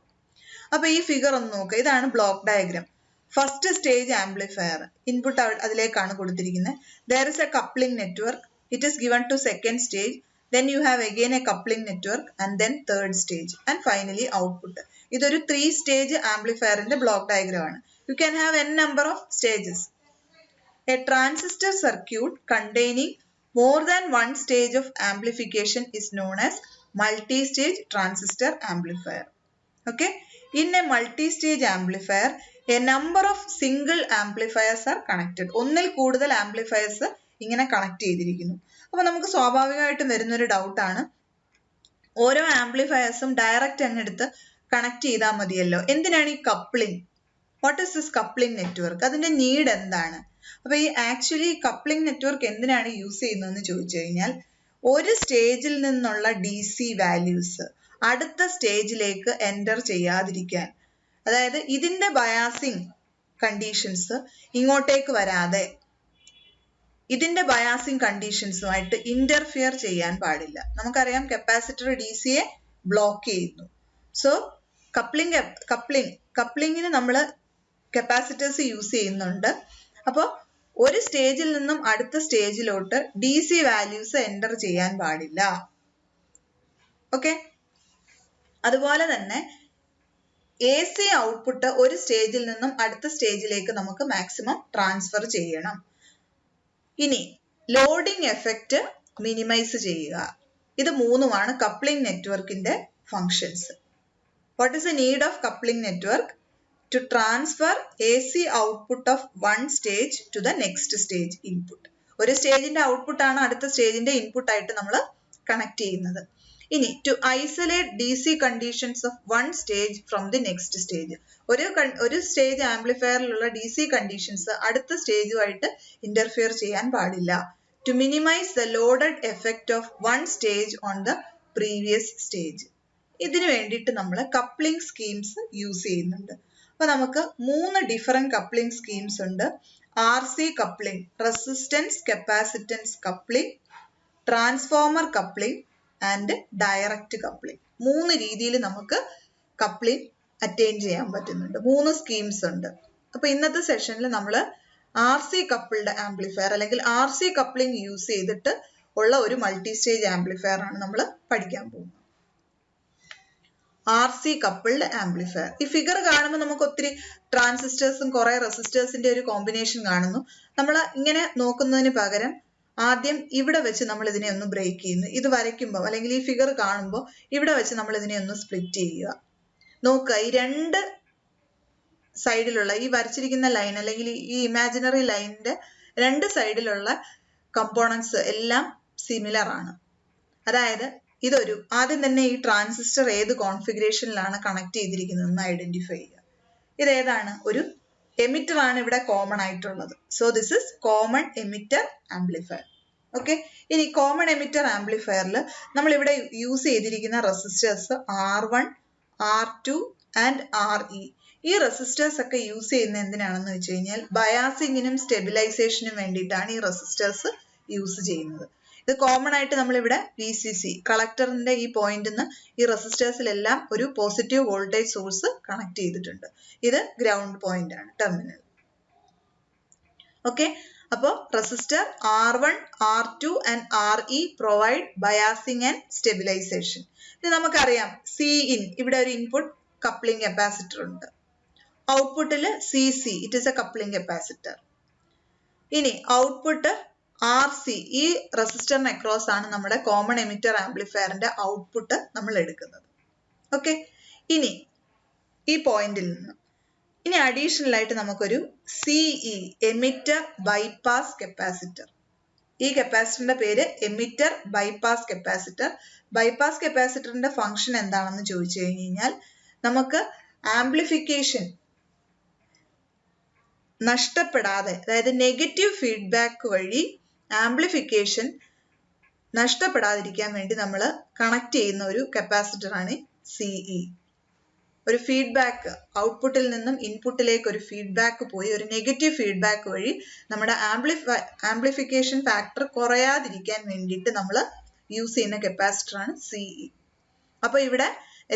അപ്പൊ ഈ ഫിഗർ ഒന്ന് നോക്കുക. ഇതാണ് block diagram. First stage amplifier input അതിലേക്കാണ് കൊടുത്തിരിക്കുന്നത്. There is a coupling network. It is given to second stage. Then you have again a coupling network and then third stage and finally output. ഇതൊരു 3 stage ആംപ്ലിഫയറിന്റെ block diagram ആണ്. You can have n number of stages. A transistor circuit containing more than one stage of amplification is known as multi-stage transistor amplifier. Okay. In a multi-stage amplifier, a number of single amplifiers are connected. ഒന്നിൽ കൂടുതൽ amplifiers ഇങ്ങനെ connect ചെയ്തിരിക്കുന്നു. അപ്പൊ നമുക്ക് സ്വാഭാവികമായിട്ടും വരുന്നൊരു ഡൗട്ടാണ്, ഓരോ ആംപ്ലിഫയേഴ്സും direct അങ്ങെടുത്ത് connect ചെയ്താൽ മതിയല്ലോ, എന്തിനാണ് ഈ coupling? What is this coupling network? അതിന്റെ നീഡ് എന്താണ്? അപ്പൊ ഈ ആക്ച്വലി കപ്ലിംഗ് നെറ്റ്വർക്ക് എന്തിനാണ് യൂസ് ചെയ്യുന്നതെന്ന് ചോദിച്ചു കഴിഞ്ഞാൽ, ഒരു സ്റ്റേജിൽ നിന്നുള്ള DC വാല്യൂസ് അടുത്ത സ്റ്റേജിലേക്ക് എൻ്റർ ചെയ്യാതിരിക്കാൻ. അതായത് ഇതിന്റെ ബയാസിങ് കണ്ടീഷൻസ് ഇങ്ങോട്ടേക്ക് വരാതെ ഇതിന്റെ ബയാസിങ് കണ്ടീഷൻസുമായിട്ട് ഇന്റർഫിയർ ചെയ്യാൻ പാടില്ല. നമുക്കറിയാം കപ്പാസിറ്റർ DCയെ ബ്ലോക്ക് ചെയ്യുന്നു. സോ കപ്ലിങ്ങിന് നമ്മൾ കപ്പാസിറ്റേഴ്സ് യൂസ് ചെയ്യുന്നുണ്ട്. അപ്പോൾ ഒരു സ്റ്റേജിൽ നിന്നും അടുത്ത സ്റ്റേജിലോട്ട് DC വാല്യൂസ് എൻ്റർ ചെയ്യാൻ പാടില്ല. ഓക്കെ. അതുപോലെ തന്നെ AC ഔട്ട്പുട്ട് ഒരു സ്റ്റേജിൽ നിന്നും അടുത്ത സ്റ്റേജിലേക്ക് നമുക്ക് മാക്സിമം ട്രാൻസ്ഫർ ചെയ്യണം. ഇനി ലോഡിംഗ് എഫക്റ്റ് മിനിമൈസ് ചെയ്യുക. ഇത് മൂന്നുമാണ് കപ്ലിംഗ് നെറ്റ്വർക്കിന്റെ functions. What is the need of coupling network? To transfer AC output of one stage to the next stage input. ഒരു സ്റ്റേജിന്റെ ഔട്ട്പുട്ട് ആണ് അടുത്ത സ്റ്റേജിന്റെ ഇൻപുട്ട് ആയിട്ട് നമ്മൾ കണക്ട് ചെയ്യുന്നത്. ഇനി to isolate DC conditions of one stage from the next stage. ഒരു stage ആംപ്ലിഫയറിലുള്ള DC conditions അടുത്ത സ്റ്റേജുമായിട്ട് interfere ചെയ്യാൻ പാടില്ല. To minimize the loaded effect of one stage on the previous stage. ഇതിനു വേണ്ടിയിട്ട് നമ്മൾ കപ്ലിംഗ് സ്കീംസ് യൂസ് ചെയ്യുന്നുണ്ട്. അപ്പൊ നമുക്ക് 3 ഡിഫറെന്റ് കപ്ലിംഗ് സ്കീംസ് ഉണ്ട്. RC coupling, resistance capacitance coupling, transformer coupling and direct coupling. 3 രീതിയിൽ നമുക്ക് കപ്ലിംഗ് അറ്റൈൻ ചെയ്യാൻ പറ്റുന്നുണ്ട്. 3 സ്കീംസ് ഉണ്ട്. അപ്പൊ ഇന്നത്തെ സെഷനിൽ നമ്മൾ RC കപ്പിൾഡ് ആംപ്ലിഫയർ അല്ലെങ്കിൽ RC കപ്ലിംഗ് യൂസ് ചെയ്തിട്ട് ഉള്ള ഒരു മൾട്ടി സ്റ്റേജ് ആംപ്ലിഫയർ ആണ് നമ്മൾ പഠിക്കാൻ പോകുന്നത്. RC coupled amplifier. ഈ ഫിഗർ കാണുമ്പോൾ നമുക്ക് ഒത്തിരി ട്രാൻസിസ്റ്റേഴ്സും കുറെ റെസിസ്റ്റേഴ്സിന്റെ ഒരു കോമ്പിനേഷൻ കാണുന്നു. നമ്മൾ ഇങ്ങനെ നോക്കുന്നതിന് പകരം ആദ്യം ഇവിടെ വെച്ച് നമ്മൾ ഇതിനെ ഒന്ന് ബ്രേക്ക് ചെയ്യുന്നു. ഇത് വരയ്ക്കുമ്പോൾ അല്ലെങ്കിൽ ഈ ഫിഗർ കാണുമ്പോൾ ഇവിടെ വെച്ച് നമ്മൾ ഇതിനെ ഒന്ന് സ്പ്ലിറ്റ് ചെയ്യുക. നോക്കുക, ഈ 2 സൈഡിലുള്ള ഈ വരച്ചിരിക്കുന്ന ലൈൻ അല്ലെങ്കിൽ ഈ ഇമാജിനറി ലൈനിന്റെ 2 സൈഡിലുള്ള കമ്പോണൻസ് എല്ലാം സിമിലർ ആണ്. അതായത് ഇതൊരു ആദ്യം തന്നെ ഈ ട്രാൻസിസ്റ്റർ ഏത് കോൺഫിഗറേഷനിലാണ് കണക്ട് ചെയ്തിരിക്കുന്നതെന്ന് ഐഡന്റിഫൈ ചെയ്യുക. ഇത് ഏതാണ്? ഒരു എമിറ്റർ ആണ് ഇവിടെ കോമൺ ആയിട്ടുള്ളത്. So this is common emitter amplifier. Okay, ഇനി കോമൺ എമിറ്റർ ആംപ്ലിഫയറിൽ നമ്മൾ ഇവിടെ യൂസ് ചെയ്തിരിക്കുന്ന resistors R1, R2 and RE. ഈ റെസിസ്റ്റേഴ്സ് ഒക്കെ യൂസ് ചെയ്യുന്ന എന്തിനാണെന്ന് വെച്ച് കഴിഞ്ഞാൽ ബയാസിങ്ങിനും സ്റ്റെബിലൈസേഷനും വേണ്ടിയിട്ടാണ് ഈ റെസിസ്റ്റേഴ്സ് യൂസ് ചെയ്യുന്നത്. ഇത് കോമൺ ആയിട്ട് നമ്മളിവിടെ VCC കളക്ടറിന്റെ ഈ പോയിന്റിൽ നിന്ന് ഈ റെസിസ്റ്റേഴ്സിലെല്ലാം ഒരു പോസിറ്റീവ് വോൾട്ടേജ് സോഴ്സ് കണക്ട് ചെയ്തിട്ടുണ്ട്. ഇത് ഗ്രൗണ്ട് പോയിന്റ് ആണ്, ടെർമിനൽ. ഓക്കെ, അപ്പോൾ resistor R1, R2 and RE provide biasing and stabilisation. ഇത് നമുക്കറിയാം. Cin ഇവിടെ ഒരു ഇൻപുട്ട് കപ്ലിംഗ് കപ്പാസിറ്റർ ഉണ്ട്. ഔട്ട്പുട്ടിൽ CC it is A coupling capacitor. ഇനി ഔട്ട്പുട്ട് RC ഈ റെസിസ്റ്ററിന് അക്രോസ് ആണ് നമ്മുടെ കോമൺ എമിറ്റർ ആംപ്ലിഫയറിന്റെ ഔട്ട്പുട്ട് നമ്മൾ എടുക്കുന്നത്. ഓക്കെ, ഇനി ഈ പോയിന്റിൽ നിന്ന് ഇനി അഡീഷണൽ ആയിട്ട് നമുക്കൊരു CE എമിറ്റർ ബൈപാസ് കപ്പാസിറ്റർ. ഈ കപ്പാസിറ്ററിന്റെ പേര് എമിറ്റർ ബൈപാസ് കപ്പാസിറ്റർ. ബൈപാസ് കപ്പാസിറ്ററിന്റെ ഫംഗ്ഷൻ എന്താണെന്ന് ചോദിച്ചു കഴിഞ്ഞാൽ നമുക്ക് ആംപ്ലിഫിക്കേഷൻ നഷ്ടപ്പെടാതെ, അതായത് നെഗറ്റീവ് ഫീഡ്ബാക്ക് വഴി ആംപ്ലിഫിക്കേഷൻ നഷ്ടപ്പെടാതിരിക്കാൻ വേണ്ടി നമ്മൾ കണക്ട് ചെയ്യുന്ന ഒരു കപ്പാസിറ്റർ ആണ് CE. ഒരു ഫീഡ്ബാക്ക്, ഔട്ട്പുട്ടിൽ നിന്നും ഇൻപുട്ടിലേക്ക് ഒരു ഫീഡ്ബാക്ക് പോയി ഒരു നെഗറ്റീവ് ഫീഡ്ബാക്ക് വഴി നമ്മുടെ ആംപ്ലിഫിക്കേഷൻ ഫാക്ടർ കുറയാതിരിക്കാൻ വേണ്ടിയിട്ട് നമ്മൾ യൂസ് ചെയ്യുന്ന കപ്പാസിറ്റർ ആണ് CE. അപ്പൊ ഇവിടെ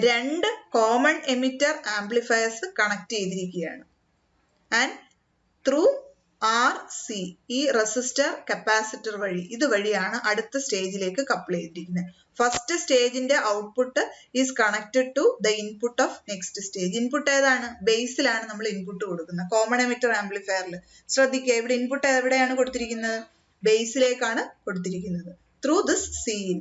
2 കോമൺ എമിറ്റർ ആംപ്ലിഫയേഴ്സ് കണക്ട് ചെയ്തിരിക്കുകയാണ്. ആൻഡ് ത്രൂ RC ഈ റെസിസ്റ്റർ കപ്പാസിറ്റർ വഴി ഇതുവഴിയാണ് അടുത്ത സ്റ്റേജിലേക്ക് കപ്പിൾ ചെയ്തിരിക്കുന്നത്. ഫസ്റ്റ് സ്റ്റേജിന്റെ output is connected to the input of next stage. Input ഏതാണ്? ബേസിലാണ് നമ്മൾ ഇൻപുട്ട് കൊടുക്കുന്നത് കോമൺ എമിറ്റർ ആംപ്ലിഫയറിൽ. ശ്രദ്ധിക്കുക, ഇവിടെ ഇൻപുട്ട് എവിടെയാണ് കൊടുത്തിരിക്കുന്നത്? ബേസിലേക്കാണ് കൊടുത്തിരിക്കുന്നത്. Through this Cin.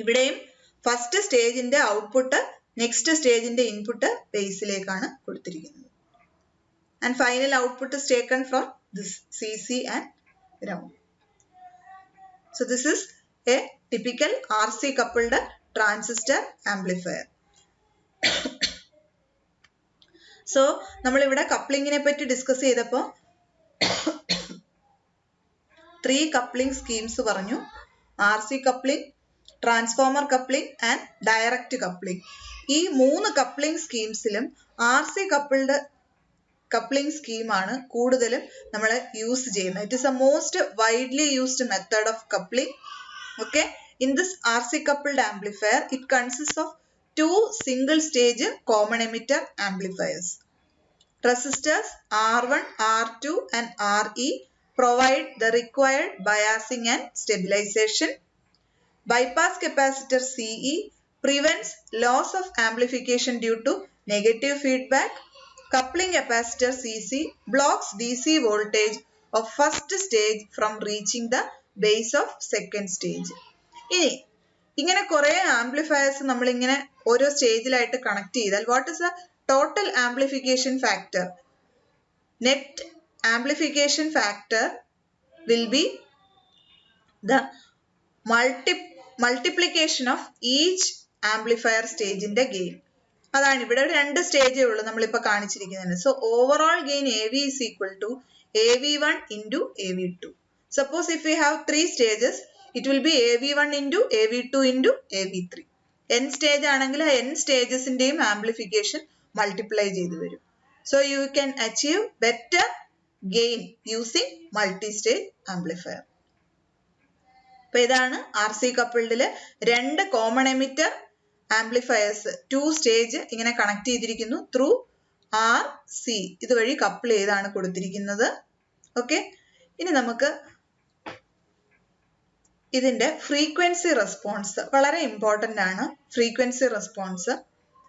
ഇവിടെയും ഫസ്റ്റ് സ്റ്റേജിന്റെ ഔട്ട്പുട്ട് നെക്സ്റ്റ് സ്റ്റേജിന്റെ ഇൻപുട്ട് ബേസിലേക്കാണ് കൊടുത്തിരിക്കുന്നത്. And final output is taken from this CC and ground. So this is a typical RC coupled transistor amplifier. So നമ്മൾ ഇവിടെ കപ്ലിങ്ങിനെ പറ്റി ഡിസ്കസ് ചെയ്തപ്പോൾ 3 കപ്ലിംഗ് സ്കീംസ് പറഞ്ഞു. RC coupling, transformer coupling and direct coupling. ഈ 3 coupling സ്കീംസിലും RC coupled coupling സ്കീമാണ് കൂടുതലും നമ്മൾ use ചെയ്യുന്നത്. It is A most widely used method of coupling. Okay, in this RC coupled amplifier it consists of 2 single stage common emitter amplifiers. Resistors R1, R2 and RE provide the required biasing and stabilization. Bypass capacitor CE prevents loss of amplification due to negative feedback. Coupling capacitor CC blocks DC voltage of first stage from reaching the base of second stage. ഇനി ഇങ്ങനെ കുറെ amplifiers നമ്മൾ ഇങ്ങനെ ഓരോ സ്റ്റേജിലായിട്ട് connect ചെയ്താൽ what is the total amplification factor? Net amplification factor will be the multiplication of each amplifier സ്റ്റേജിന്റെ gain. അതാണ് ഇവിടെ 2 സ്റ്റേജേ ഉള്ളൂ നമ്മളിപ്പോൾ കാണിച്ചിരിക്കുന്നത്. So overall gain AV is equal to AV1 into AV2. Suppose if we have 3 stages, it will be AV1 into AV2 into AV3. n stage ആണെങ്കിൽ ആ n സ്റ്റേജസിന്റെയും amplification multiply ചെയ്ത് വരും. So you can achieve better gain using multi stage amplifier. അപ്പൊ ഇതാണ് R C കപ്പിൾഡില് രണ്ട് common emitter amplifiers 2 stage ഇങ്ങനെ connect ചെയ്തിരിക്കുന്നു through R C. ഇതുവഴി കപ്പിൾ ചെയ്താണ് കൊടുത്തിരിക്കുന്നത്. ഓക്കെ, ഇനി നമുക്ക് ഇതിന്റെ ഫ്രീക്വൻസി റെസ്പോൺസ് വളരെ ഇമ്പോർട്ടന്റ് ആണ്. ഫ്രീക്വൻസി റെസ്പോൺസ്,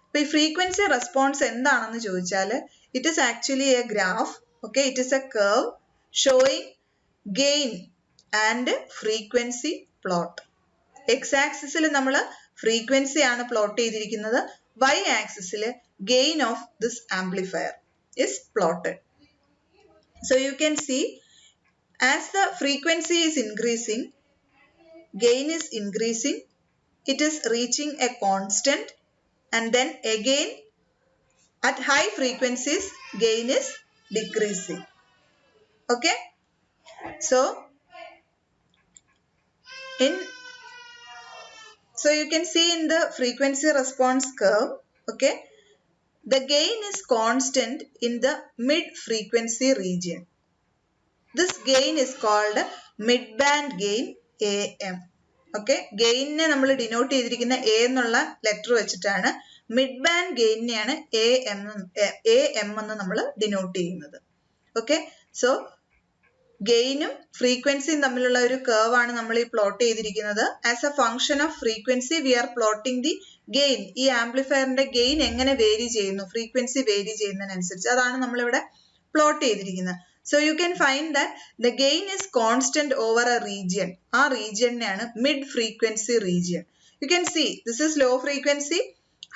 അപ്പൊ ഈ ഫ്രീക്വൻസി റെസ്പോൺസ് എന്താണെന്ന് ചോദിച്ചാൽ it is actually A graph. Okay, it is A curve showing gain and frequency plot. X ആക്സിസിൽ നമ്മൾ ഫ്രീക്വൻസി ആണ് പ്ലോട്ട് ചെയ്തിരിക്കുന്നത്. വൈ ആക്സിസിൽ gain of this amplifier is plotted. So you can see as the frequency is increasing, gain is increasing, it is reaching a constant, and then again at high frequencies gain is decreasing. Okay, so you can see in the frequency response curve, okay, the gain is constant in the mid frequency region. This gain is called mid band gain AM. Okay, gain ne nammal denote ചെയ്തിരിക്കുന്ന A എന്നുള്ള letter വെച്ചിട്ടാണ്. Mid band ഗെയിനെയാണ് AM എന്ന് നമ്മൾ denote ചെയ്യുന്നത്. Okay, so ഗെയിനും ഫ്രീക്വൻസിയും തമ്മിലുള്ള ഒരു curve ആണ് നമ്മൾ ഈ പ്ലോട്ട് ചെയ്തിരിക്കുന്നത്. As a function of frequency we are plotting the gain. ഈ ആംപ്ലിഫയറിന്റെ ഗെയിൻ എങ്ങനെ വേരി ചെയ്യുന്നു, ഫ്രീക്വൻസി വേരി ചെയ്യുന്നതിനനുസരിച്ച് അതാണ് നമ്മളിവിടെ പ്ലോട്ട് ചെയ്തിരിക്കുന്നത്. So you can find that the gain is constant over a region. ആ റീജിയനെയാണ് mid frequency region. You can see this is low frequency,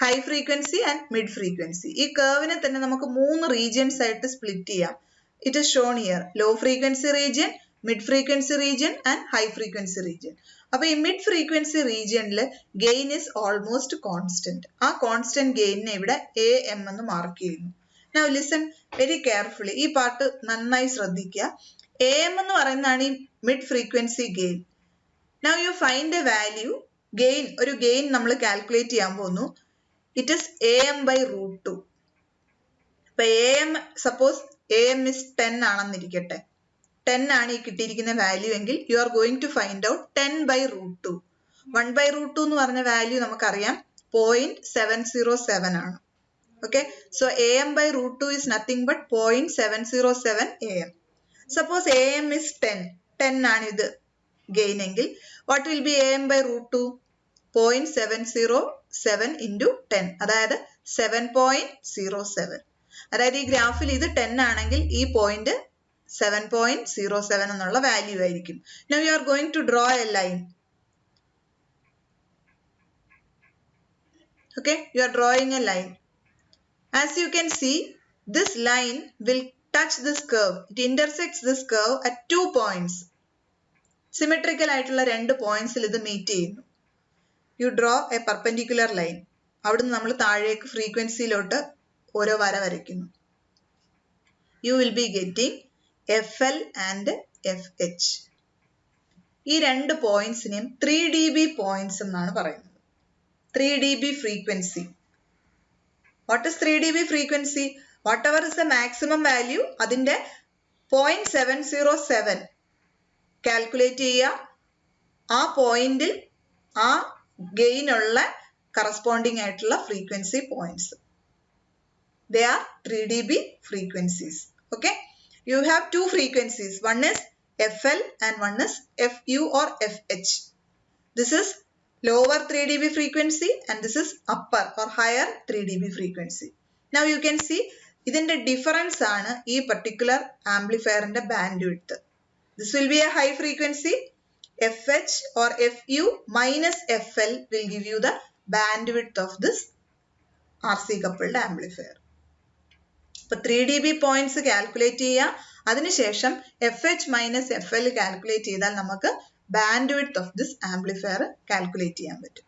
high frequency and mid frequency. ഈ കർവിനെ തന്നെ നമുക്ക് 3 regions ആയിട്ട് split ചെയ്യാം. It is shown here, low frequency region, mid frequency region and high frequency region. അപ്പോൾ ഈ mid frequency റീജിയനിൽ gain is almost constant. ആ constant ഗെയിനെ ഇവിടെ AM എന്ന് മാർക്ക് ചെയ്യുന്നു. Now listen very carefully. ഈ പാർട്ട് നന്നായി ശ്രദ്ധിക്കുക. AM എന്ന് പറയുന്നതാണ് ഈ mid frequency gain. Now you find a value, gain, ഒരു ഗെയിൻ നമ്മൾ കാൽക്കുലേറ്റ് ചെയ്യാൻ പോകുന്നു. It is AM by root 2. അപ്പൊ AM, സപ്പോസ് AM is 10 ആണെന്നിരിക്കട്ടെ. 10 ആണ് ഈ കിട്ടിയിരിക്കുന്ന വാല്യൂ എങ്കിൽ you are going to find out 10 by root 2. 1 by root 2 എന്ന് പറഞ്ഞ വാല്യൂ നമുക്കറിയാം 0.707 ആണ്. Okay, so AM by root 2 is nothing but 0.707 AM. Suppose AM is 10 ആണ് ഇത് gain എങ്കിൽ what will be AM by root 2? 0.707 into 10, അതായത് 7.07. അതായത് ഈ ഗ്രാഫിൽ ഇത് 10 ആണെങ്കിൽ ഈ പോയിന്റ് 7.07 എന്നുള്ള വാല്യൂ ആയിരിക്കും. Now you are going to draw a line. Okay, you are drawing a line. As you can see, this line will touch this curve. It intersects this curve at 2 points. Symmetrical ആയിട്ടുള്ള 2 പോയിന്റ്സിൽ ഇത് meet ചെയ്യുന്നു. You draw a perpendicular line. അവിടുന്ന് നമ്മൾ താഴേക്ക് ഫ്രീക്വൻസിയിലോട്ട് ഓരോ വര വരയ്ക്കുന്നു. You will be getting FL and FH. ഈ 2 പോയിന്റ്സിനെയും 3 dB പോയിന്റ്സ് എന്നാണ് പറയുന്നത്. 3 dB frequency. What is 3 dB frequency? Whatever is the maximum value, അതിന്റെ 0.707 കാൽക്കുലേറ്റ് ചെയ്യുക. ആ പോയിന്റിൽ ആ ഗെയിൻ ഉള്ള കറസ്പോണ്ടിങ് ആയിട്ടുള്ള frequency points. They are 3 dB frequencies. Okay, you have 2 frequencies. One is FL and one is FU or FH. This is lower 3 dB frequency and this is upper or higher 3 dB frequency. Now you can see ഇതിന്റെ difference ആണ് ഈ particular ആംപ്ലിഫയറിന്റെ band width. This will be a high frequency. FH or FU minus FL will give you the bandwidth of this RC coupled amplifier. അപ്പോൾ 3 dB points calculate ചെയ്യുക. അതിനുശേഷം FH minus FL calculate ചെയ്താൽ നമുക്ക് bandwidth of this amplifier calculate ചെയ്യാൻ പറ്റും.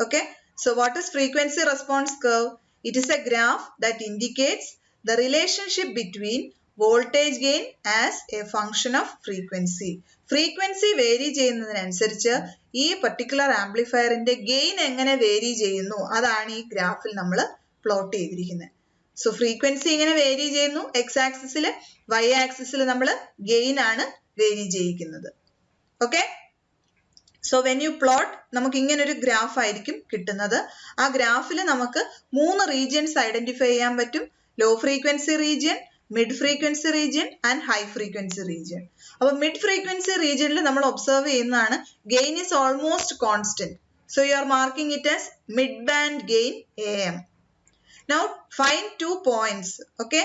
Okay, so what is frequency response curve? It is a graph that indicates the relationship between voltage gain as a function of frequency. Frequency vary ചെയ്യുന്നതിനനുസരിച്ച് ഈ particular ആംപ്ലിഫയറിന്റെ gain എങ്ങനെ vary ചെയ്യുന്നു അതാണ് ഈ ഗ്രാഫിൽ നമ്മൾ പ്ലോട്ട് ചെയ്തിരിക്കുന്നത്. സോ ഫ്രീക്വൻസി ഇങ്ങനെ വേരി ചെയ്യുന്നു, എക്സ് ആക്സിസിൽ, വൈ ആക്സിസിൽ നമ്മൾ ഗെയിൻ ആണ് വേരി ചെയ്യിക്കുന്നത്. Okay, so when you plot നമുക്ക് ഇങ്ങനെ ഒരു ഗ്രാഫ് ആയിരിക്കും കിട്ടുന്നത്. ആ ഗ്രാഫിൽ നമുക്ക് 3 റീജിയൻസ് ഐഡന്റിഫൈ ചെയ്യാൻ പറ്റും. Low frequency region, mid frequency region and high frequency region. അപ്പൊ മിഡ് ഫ്രീക്വൻസി റീജിയനിൽ നമ്മൾ ഒബ്സർവ് ചെയ്യുന്നതാണ് gain is almost constant. So you are marking it as mid band gain AM. Now find 2 points, okay,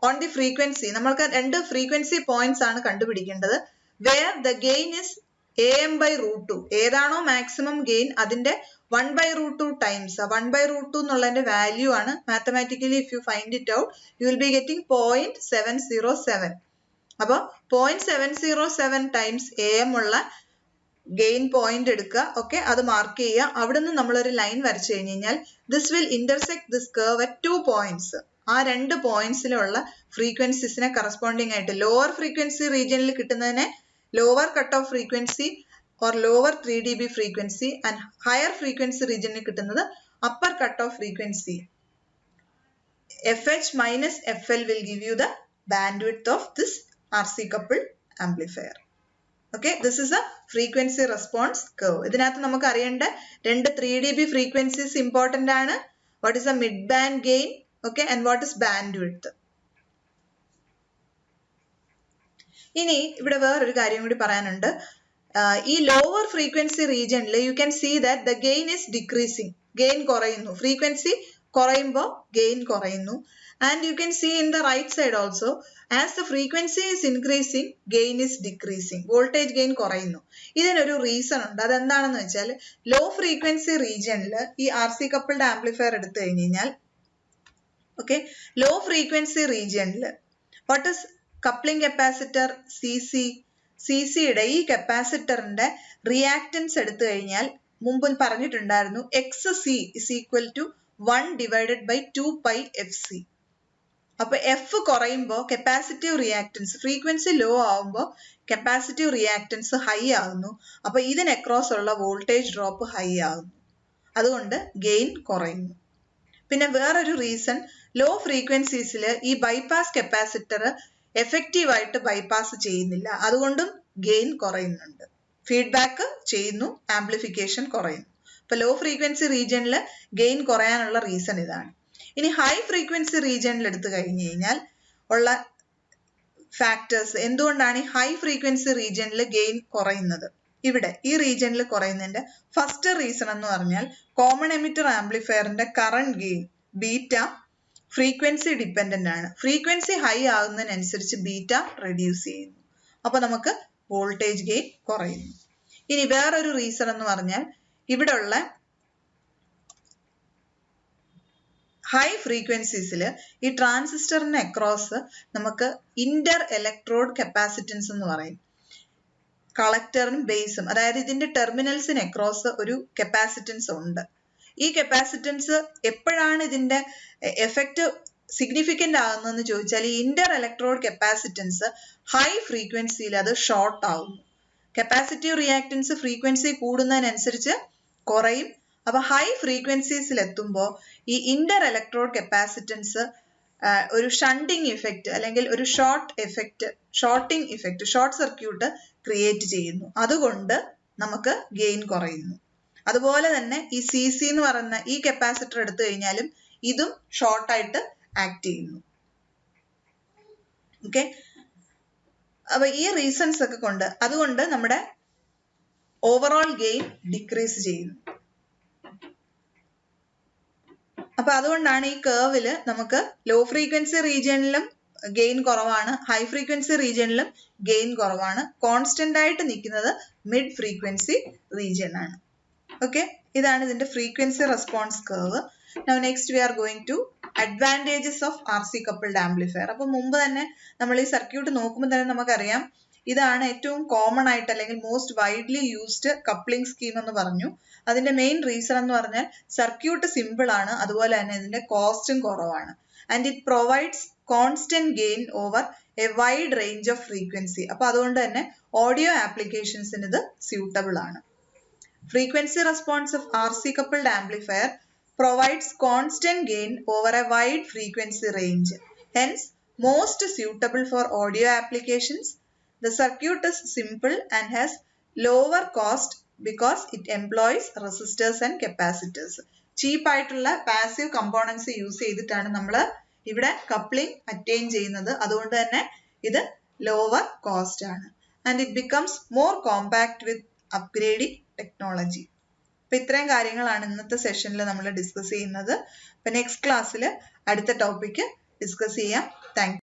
on the frequency. നമ്മൾക്ക് 2 frequency points ആണ് കണ്ടുപിടിക്കേണ്ടത്. Where the gain is AM by root 2. ഏതാണോ maximum gain അതിന്റെ 1 by root 2 times. 1 by root 2 എന്നുള്ളതിന്റെ value ആണ്. Mathematically if you find it out, you will be getting 0.707. അപ്പോൾ 0.707 times AM ഉള്ള gain point എടുക്കുക. Okay, അത് മാർക്ക് ചെയ്യുക. അവിടെ നിന്ന് നമ്മളൊരു ലൈൻ വരച്ചു കഴിഞ്ഞ് കഴിഞ്ഞാൽ this will intersect this curve at 2 points. ആ 2 പോയിന്റ്സിലുള്ള ഫ്രീക്വൻസീസിനെ കറസ്പോണ്ടിങ് ആയിട്ട് ലോവർ ഫ്രീക്വൻസി റീജിയനിൽ കിട്ടുന്നതിനെ lower cut off frequency or lower 3 dB frequency and higher frequency റീജിയനിൽ കിട്ടുന്നത് upper cut off frequency. FH minus FL will give you the bandwidth of this RC coupled amplifier. Okay, this is a frequency response curve. ഇതിനകത്ത് നമുക്ക് അറിയേണ്ട 2 3 dB frequencies important ആണ്. What is the mid band gain? Okay, and what is bandwidth? ഇനി ഇവിടെ വേറൊരു കാര്യം കൂടി പറയാനുണ്ട്. ഈ ലോവർ ഫ്രീക്വൻസി റീജിയനിൽ you can see that the gain is decreasing. Gain കുറയുന്നു, ഫ്രീക്വൻസി കുറയുമ്പോൾ ഗെയിൻ കുറയുന്നു. And you can see in the right side also, as the frequency is increasing, gain is decreasing. Voltage gain കുറയുന്നു. ഇതിനൊരു reason ഉണ്ട്. അതെന്താണെന്ന് വെച്ചാൽ low frequency റീജിയനിൽ ഈ RC coupled ആംപ്ലിഫയർ എടുത്തു കഴിഞ്ഞ് കഴിഞ്ഞാൽ, ഓക്കെ, ലോ ഫ്രീക്വൻസി റീജിയനിൽ വാട്ട് ഇസ് കപ്ലിംഗ് കപ്പാസിറ്റർ സിസിയുടെ ഈ കപ്പാസിറ്ററിന്റെ റിയാക്റ്റൻസ് എടുത്തു കഴിഞ്ഞാൽ മുമ്പ് പറഞ്ഞിട്ടുണ്ടായിരുന്നു XC is equal to 1 divided by 2 pi FC. അപ്പൊ എഫ് കുറയുമ്പോൾ കപ്പാസിറ്റീവ് റിയാക്റ്റൻസ്, ഫ്രീക്വൻസി ലോ ആവുമ്പോൾ കപ്പാസിറ്റീവ് റിയാക്റ്റൻസ് ഹൈ ആകുന്നു. അപ്പൊ ഇതിന് അക്രോസ് ഉള്ള വോൾട്ടേജ് ഡ്രോപ്പ് ഹൈ ആകുന്നു. അതുകൊണ്ട് ഗെയിൻ കുറയുന്നു. പിന്നെ വേറൊരു റീസൺ, ലോ ഫ്രീക്വൻസീസിൽ ഈ ബൈപാസ് കപ്പാസിറ്റർ എഫക്റ്റീവ് ആയിട്ട് ബൈപാസ് ചെയ്യുന്നില്ല. അതുകൊണ്ടും ഗെയിൻ കുറയുന്നുണ്ട്. ഫീഡ്ബാക്ക് ചെയ്യുന്നു, ആംപ്ലിഫിക്കേഷൻ കുറയുന്നു. അപ്പൊ ലോ ഫ്രീക്വൻസി റീജിയനിൽ ഗെയിൻ കുറയാനുള്ള റീസൺ ഇതാണ്. ഇനി ഹൈ ഫ്രീക്വൻസി റീജിയനിൽ എടുത്തു കഴിഞ്ഞു കഴിഞ്ഞാൽ ഉള്ള ഫാക്ടേഴ്സ്, എന്തുകൊണ്ടാണ് ഈ ഹൈ ഫ്രീക്വൻസി റീജിയനിൽ ഗെയിൻ കുറയുന്നത്? ഇവിടെ ഈ റീജിയനിൽ കുറയുന്നതിന്റെ ഫസ്റ്റ് റീസൺ എന്ന് പറഞ്ഞാൽ കോമൺ എമിറ്റർ ആംപ്ലിഫയറിന്റെ current gain beta frequency dependent ആണ്. ഫ്രീക്വൻസി ഹൈ ആകുന്നതിനനുസരിച്ച് ബീറ്റ റെഡ്യൂസ് ചെയ്യുന്നു. അപ്പൊ നമുക്ക് വോൾട്ടേജ് ഗെയിൻ കുറയുന്നു. ഇനി വേറൊരു റീസൺ എന്ന് പറഞ്ഞാൽ ഇവിടെ ഉള്ള ഹൈ ഫ്രീക്വൻസീസിൽ ഈ ട്രാൻസിസ്റ്ററിന് അക്രോസ് നമുക്ക് ഇന്റർ ഇലക്ട്രോഡ് കപ്പാസിറ്റൻസ് എന്ന് പറയും. കളക്ടറും ബേസും, അതായത് ഇതിന്റെ ടെർമിനൽസിന് അക്രോസ് ഒരു കപ്പാസിറ്റൻസ് ഉണ്ട്. ഈ കപ്പാസിറ്റൻസ് എപ്പോഴാണ് ഇതിന്റെ എഫക്റ്റ് സിഗ്നിഫിക്കന്റ് ആകുന്നതെന്ന് ചോദിച്ചാൽ ഈ ഇന്റർ ഇലക്ട്രോഡ് കപ്പാസിറ്റൻസ് ഹൈ ഫ്രീക്വൻസിയിൽ അത് ഷോർട്ട് ആകുന്നു. കപ്പാസിറ്റീവ് റിയാക്റ്റൻസ് ഫ്രീക്വൻസി കൂടുന്നതിനനുസരിച്ച് കുറയും. അപ്പൊ ഹൈ ഫ്രീക്വൻസീസിൽ എത്തുമ്പോൾ ഈ ഇന്റർ ഇലക്ട്രോഡ് കപ്പാസിറ്റൻസ് ഒരു ഷണ്ടിങ് ഇഫക്റ്റ് അല്ലെങ്കിൽ ഒരു shorting effect, short circuit create ചെയ്യുന്നു. അതുകൊണ്ട് നമുക്ക് ഗെയിൻ കുറയുന്നു. അതുപോലെ തന്നെ ഈ CC എന്ന് പറയുന്ന ഈ കപ്പാസിറ്റർ എടുത്തു കഴിഞ്ഞാലും ഇതും ഷോർട്ടായിട്ട് ആക്ട് ചെയ്യുന്നു. ഓക്കെ, അപ്പൊ ഈ റീസൺസ് ഒക്കെ കൊണ്ട് അതുകൊണ്ട് നമ്മുടെ ഓവറോൾ ഗെയിൻ ഡിക്രീസ് ചെയ്യുന്നു. അപ്പൊ അതുകൊണ്ടാണ് ഈ കേർവില് നമുക്ക് ലോ ഫ്രീക്വൻസി റീജിയനിലും ഗെയിൻ കുറവാണ്, ഹൈ ഫ്രീക്വൻസി റീജിയനിലും ഗെയിൻ കുറവാണ്. കോൺസ്റ്റന്റ് ആയിട്ട് നിൽക്കുന്നത് മിഡ് ഫ്രീക്വൻസി റീജിയൻ ആണ്. ഓക്കെ, ഇതാണ് ഇതിന്റെ frequency response curve. Now next we are going to advantages of RC coupled amplifier. അപ്പൊ മുമ്പ് തന്നെ നമ്മൾ ഈ സർക്യൂട്ട് നോക്കുമ്പോൾ തന്നെ നമുക്കറിയാം ഇതാണ് ഏറ്റവും കോമൺ ആയിട്ട് അല്ലെങ്കിൽ most widely used coupling scheme എന്ന് പറഞ്ഞു. അതിന്റെ മെയിൻ റീസൺ എന്ന് പറഞ്ഞാൽ സർക്യൂട്ട് സിമ്പിൾ ആണ്, അതുപോലെ തന്നെ ഇതിന്റെ കോസ്റ്റും കുറവാണ്. And it provides constant gain over A wide range of frequency. അപ്പൊ അതുകൊണ്ട് തന്നെ ഓഡിയോ ആപ്ലിക്കേഷൻസിന് ഇത് സ്യൂട്ടബിൾ ആണ്. Frequency response of RC coupled amplifier provides constant gain over a wide frequency range. Hence, most suitable for audio applications. The circuit is simple and has lower cost because it employs resistors and capacitors. Cheap ആയിട്ടുള്ള passive components use ചെയ്തിട്ടാണ് നമ്മൾ ഇവിടെ coupling attain ചെയ്യുന്നത്. അതുകൊണ്ട് തന്നെ ഇത് lower cost ആണ്. And it becomes more compact with upgrading technology. അപ്പൊ ഇത്രയും കാര്യങ്ങളാണ് ഇന്നത്തെ സെഷനിൽ നമ്മൾ ഡിസ്കസ് ചെയ്യുന്നത്. അപ്പൊ നെക്സ്റ്റ് ക്ലാസ്സിൽ അടുത്ത ടോപ്പിക്ക് ഡിസ്കസ് ചെയ്യാം. താങ്ക്